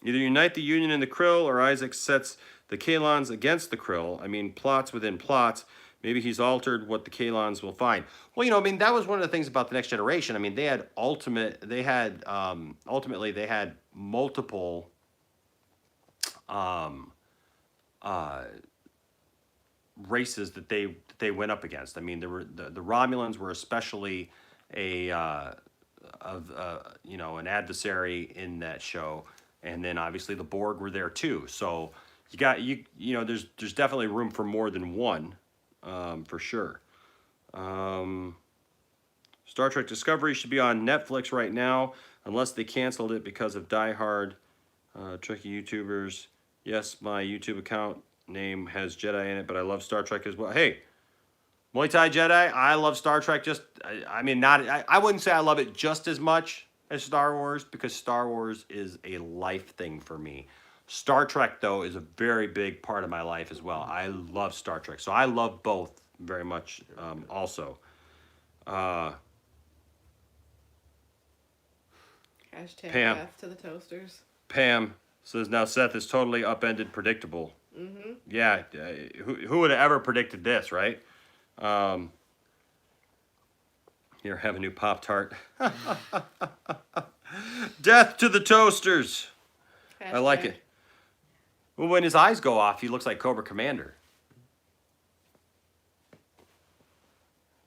unite the Union and the Krill, or Isaac sets the Kalons against the Krill. I mean, plots within plots. Maybe he's altered what the Kalons will find. Well, you know, I mean, that was one of the things about the Next Generation. I mean, ultimately they had multiple races that they went up against. I mean, there were the Romulans were especially an adversary in that show, and then obviously the Borg were there too. So you know there's definitely room for more than one, for sure. Star Trek Discovery should be on Netflix right now, unless they canceled it because of Die Hard. Trekkie YouTubers. Yes, my YouTube account name has Jedi in it, but I love Star Trek as well. Hey, Muay Thai Jedi, I love Star Trek I wouldn't say I love it just as much as Star Wars, because Star Wars is a life thing for me. Star Trek, though, is a very big part of my life as well. I love Star Trek, so I love both very much also. Hashtag Pam. F to the toasters. Pam says, now Seth is totally upended predictable. Mm-hmm. Yeah, who would have ever predicted this, right? Here, have a new Pop-Tart. Death to the toasters. I like it. Well, when his eyes go off, he looks like Cobra Commander.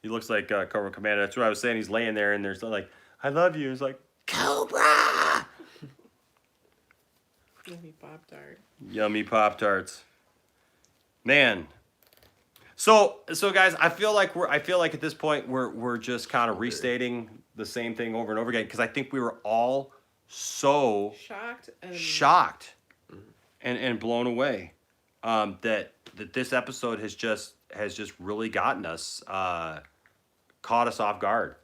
He looks like Cobra Commander. That's what I was saying. He's laying there, and there's like, I love you. He's like, Cobra! Yummy Pop-Tart. Yummy Pop-Tarts. Man. So guys, I feel like at this point we're just kind of restating the same thing over and over again, because I think we were all so shocked and blown away that this episode has just really gotten us caught us off guard,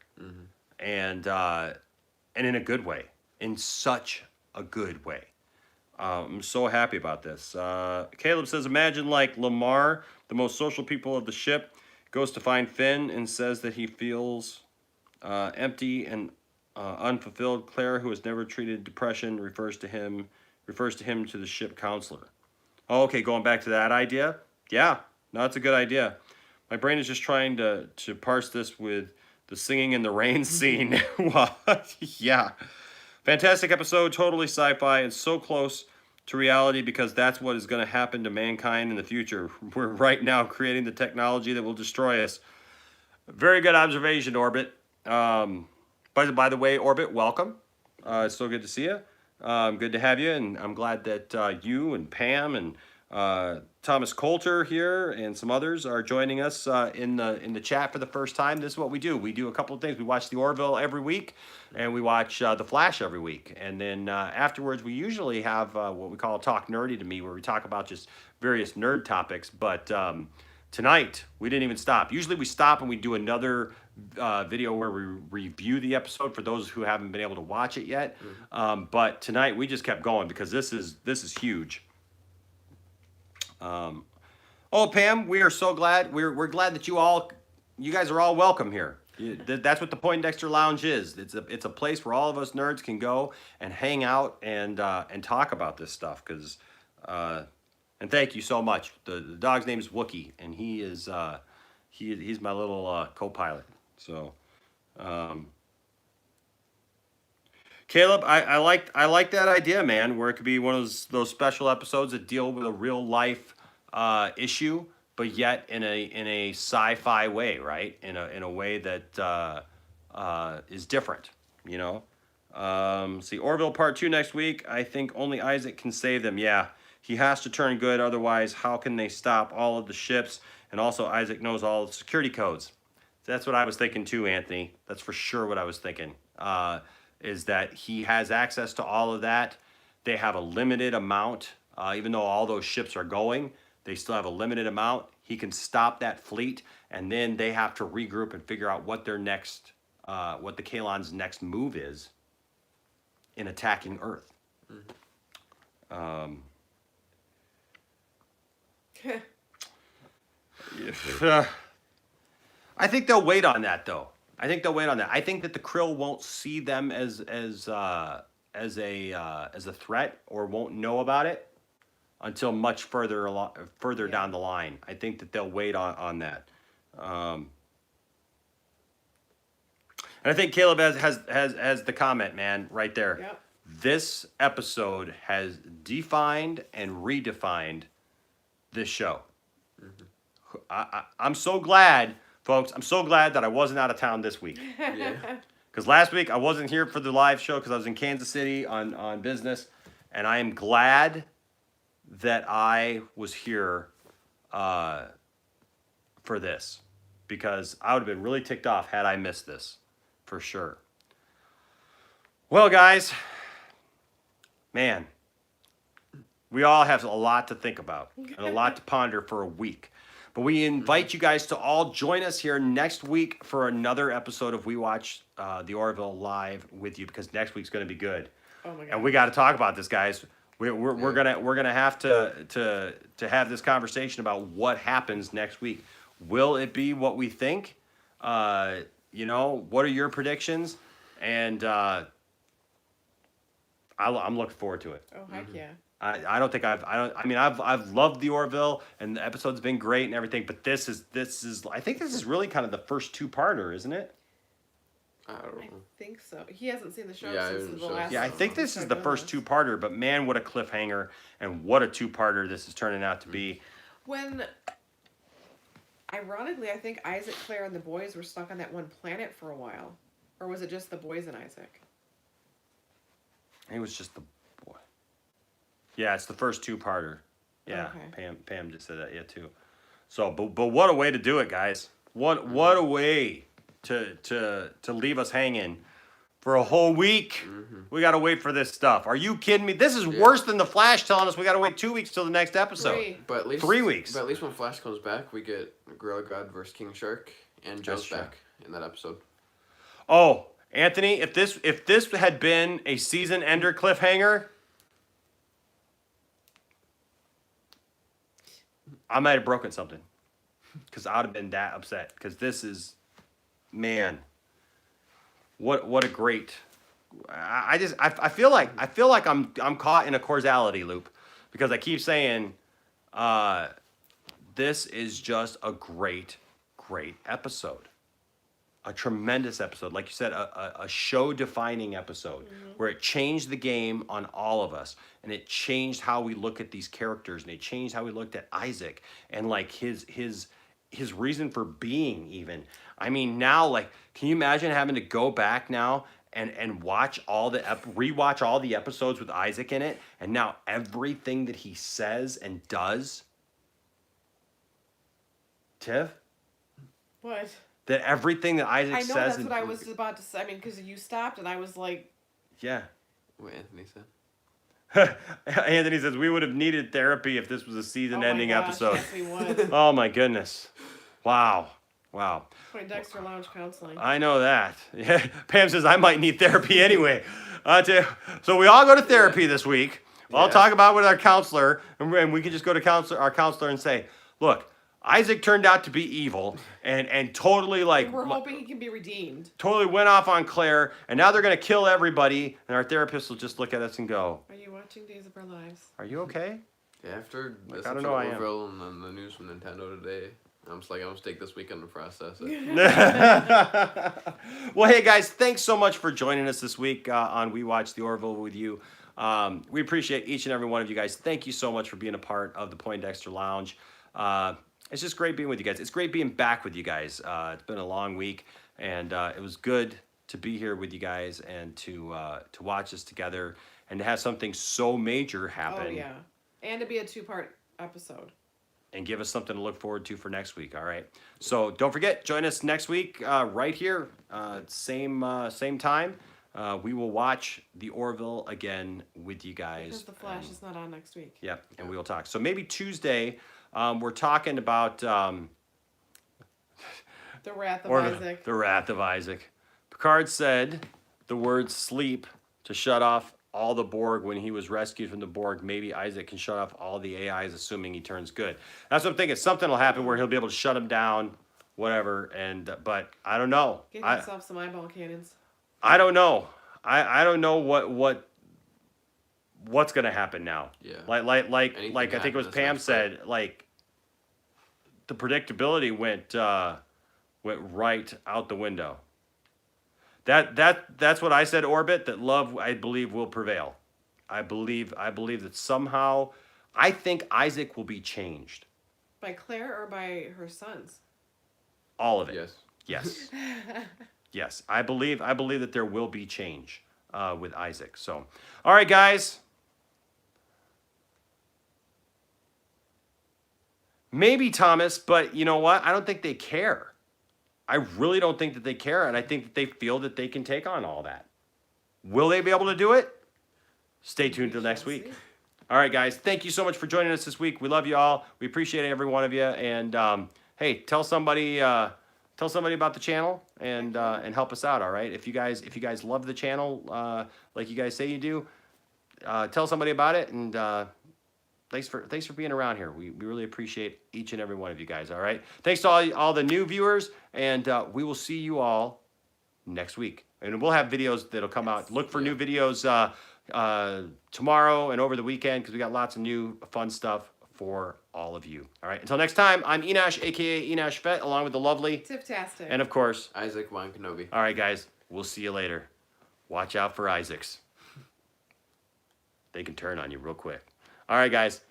and in a good way, in such a good way. I'm so happy about this. Caleb says, imagine like Lamar, the most social people of the ship, goes to find Finn and says that he feels empty and unfulfilled. Claire, who has never treated depression, refers to him to the ship counselor. Oh, okay, going back to that idea. Yeah, no, that's a good idea. My brain is just trying to parse this with the singing in the rain scene. Yeah. Fantastic episode, totally sci-fi, and so close to reality, because that's what is going to happen to mankind in the future. We're right now creating the technology that will destroy us. Very good observation, Orbit. By the way, Orbit, welcome. It's so good to see you. Good to have you, and I'm glad that you and Pam and Thomas Coulter here and some others are joining us in the chat for the first time. This is what we do. We do a couple of things. We watch the Orville every week, and we watch The Flash every week. And then afterwards, we usually have what we call Talk Nerdy to Me, where we talk about just various nerd topics. But tonight, we didn't even stop. Usually we stop and we do another video where we review the episode for those who haven't been able to watch it yet. But tonight, we just kept going because this is huge. Oh, Pam, we are so glad. We're glad that you guys are all welcome here. That's what the Poindexter Lounge is. It's a place where all of us nerds can go and hang out and talk about this stuff. And thank you so much. The dog's name is Wookie, and he is he's my little co-pilot. So, Caleb, I like that idea, man. Where it could be one of those special episodes that deal with a real life issue, but yet in a sci-fi way, right? In a way that is different, you know. See, Orville Part 2 next week. I think only Isaac can save them. Yeah, he has to turn good. Otherwise, how can they stop all of the ships? And also, Isaac knows all the security codes. That's what I was thinking too, Anthony. That's for sure what I was thinking. Is that he has access to all of that. They have a limited amount, even though all those ships are going, they still have a limited amount. He can stop that fleet, and then they have to regroup and figure out what their next, what the Kalon's next move is in attacking Earth. I think they'll wait on that, though. I think they'll wait on that. I think that the Krill won't see them as a threat or won't know about it until much further down the line. I think that they'll wait on that. And I think Caleb has the comment, man, right there. Yep. This episode has defined and redefined this show. I'm so glad, folks. I'm so glad that I wasn't out of town this week. Yeah. Because last week I wasn't here for the live show because I was in Kansas City on business. And I am glad that I was here for this. Because I would have been really ticked off had I missed this. For sure. Well, guys. Man. We all have a lot to think about. And a lot to ponder for a week. But we invite you guys to all join us here next week for another episode of We Watch the Orville live with you, because next week's going to be good. Oh my God. And we got to talk about this, guys. We're gonna have to have this conversation about what happens next week. Will it be what we think? You know, what are your predictions? And I'm looking forward to it. Oh heck yeah. I don't think I've loved the Orville and the episode's been great and everything, but this is I think this is really kind of the first two-parter, isn't it? I don't know. I think so. He hasn't seen the show Yeah, since the last. Yeah, I think this is the first two-parter, but man, what a cliffhanger and what a two-parter this is turning out to be. When, ironically, I think Isaac, Claire, and the boys were stuck on that one planet for a while, or was it just the boys and Isaac? It was just the boy. Yeah, it's the first two-parter. Yeah, Okay. Pam just said that, yeah, too. So, but what a way to do it, guys. What a way to leave us hanging for a whole week. We got to wait for this stuff. Are you kidding me? This is worse than the Flash telling us we got to wait 2 weeks till the next episode. But at least 3 weeks. But at least when Flash comes back, we get Gorilla God versus King Shark, and Joe's back in that episode. Oh, Anthony, if this had been a season ender cliffhanger, I might have broken something, because I would have been that upset. Because this is, man, what a great. I feel like I'm caught in a causality loop, because I keep saying, this is just a great episode. A tremendous episode. Like you said, a show-defining episode where it changed the game on all of us. And it changed how we look at these characters. And it changed how we looked at Isaac. And like his reason for being even. I mean, now, like, can you imagine having to go back now and watch rewatch all the episodes with Isaac in it? And now everything that he says and does. Tiff? What? That everything that Isaac I know says. that's what I was about to say. I mean, because you stopped and I was like. Yeah. What Anthony said. Anthony says we would have needed therapy if this was a season-ending episode. Yes, we would. Oh my goodness! Wow. Poindexter Lounge Counseling. I know that. Yeah. Pam says I might need therapy anyway. So we all go to therapy this week. We'll all talk about it with our counselor, and we can just go to our counselor and say, look. Isaac turned out to be evil and totally like. We're hoping he can be redeemed. Totally went off on Claire, and now they're gonna kill everybody. And our therapist will just look at us and go, "Are you watching Days of Our Lives? Are you okay?" Yeah, after this I don't know. I am. Orville and then the news from Nintendo today, I'm just like, I'm gonna take this weekend to process it. Well, hey guys, thanks so much for joining us this week on We Watch the Orville with you. We appreciate each and every one of you guys. Thank you so much for being a part of the Poindexter Lounge. It's just great being with you guys. It's great being back with you guys. It's been a long week, and it was good to be here with you guys and to watch this together and to have something so major happen. Oh yeah, and to be a 2-part episode. And give us something to look forward to for next week. All right. So don't forget, join us next week right here, same time. We will watch the Orville again with you guys. Because the Flash is not on next week. Yep, and we will talk. So maybe Tuesday. We're talking about the Wrath of Isaac. The Wrath of Isaac. Picard said the word sleep to shut off all the Borg when he was rescued from the Borg. Maybe Isaac can shut off all the AIs, assuming he turns good. That's what I'm thinking. Something will happen where he'll be able to shut them down whatever. And but I don't know. Get yourself some eyeball cannons. I don't know. I don't know what's gonna happen now. Yeah. Like Anything I think it was happen this Pam next said, like the predictability went right out the window. That's what I said, Orbit, that love, I believe, will prevail. I believe that somehow, I think Isaac will be changed. By Claire or by her sons? All of it. Yes. Yes. Yes. I believe that there will be change with Isaac. So, all right, guys. Maybe Thomas, but you know what? I don't think they care. I really don't think that they care, and I think that they feel that they can take on all that. Will they be able to do it? Stay tuned till next week. All right, guys. Thank you so much for joining us this week. We love you all. We appreciate every one of you. And hey, tell somebody about the channel and help us out. All right. If you guys love the channel like you guys say you do, tell somebody about it. And thanks for being around here. We really appreciate each and every one of you guys. All right. Thanks to all the new viewers, and we will see you all next week. And we'll have videos that'll come out. Look for new videos tomorrow and over the weekend, because we got lots of new fun stuff for all of you. All right. Until next time, I'm Enash, aka Enash Fett, along with the lovely Tiptastic. and of course Isaac Juan Kenobi. All right, guys. We'll see you later. Watch out for Isaacs. They can turn on you real quick. All right, guys.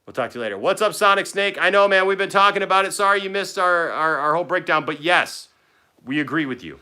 We'll talk to you later. What's up, Sonic Snake? I know, man, we've been talking about it. Sorry you missed our whole breakdown, but yes, we agree with you.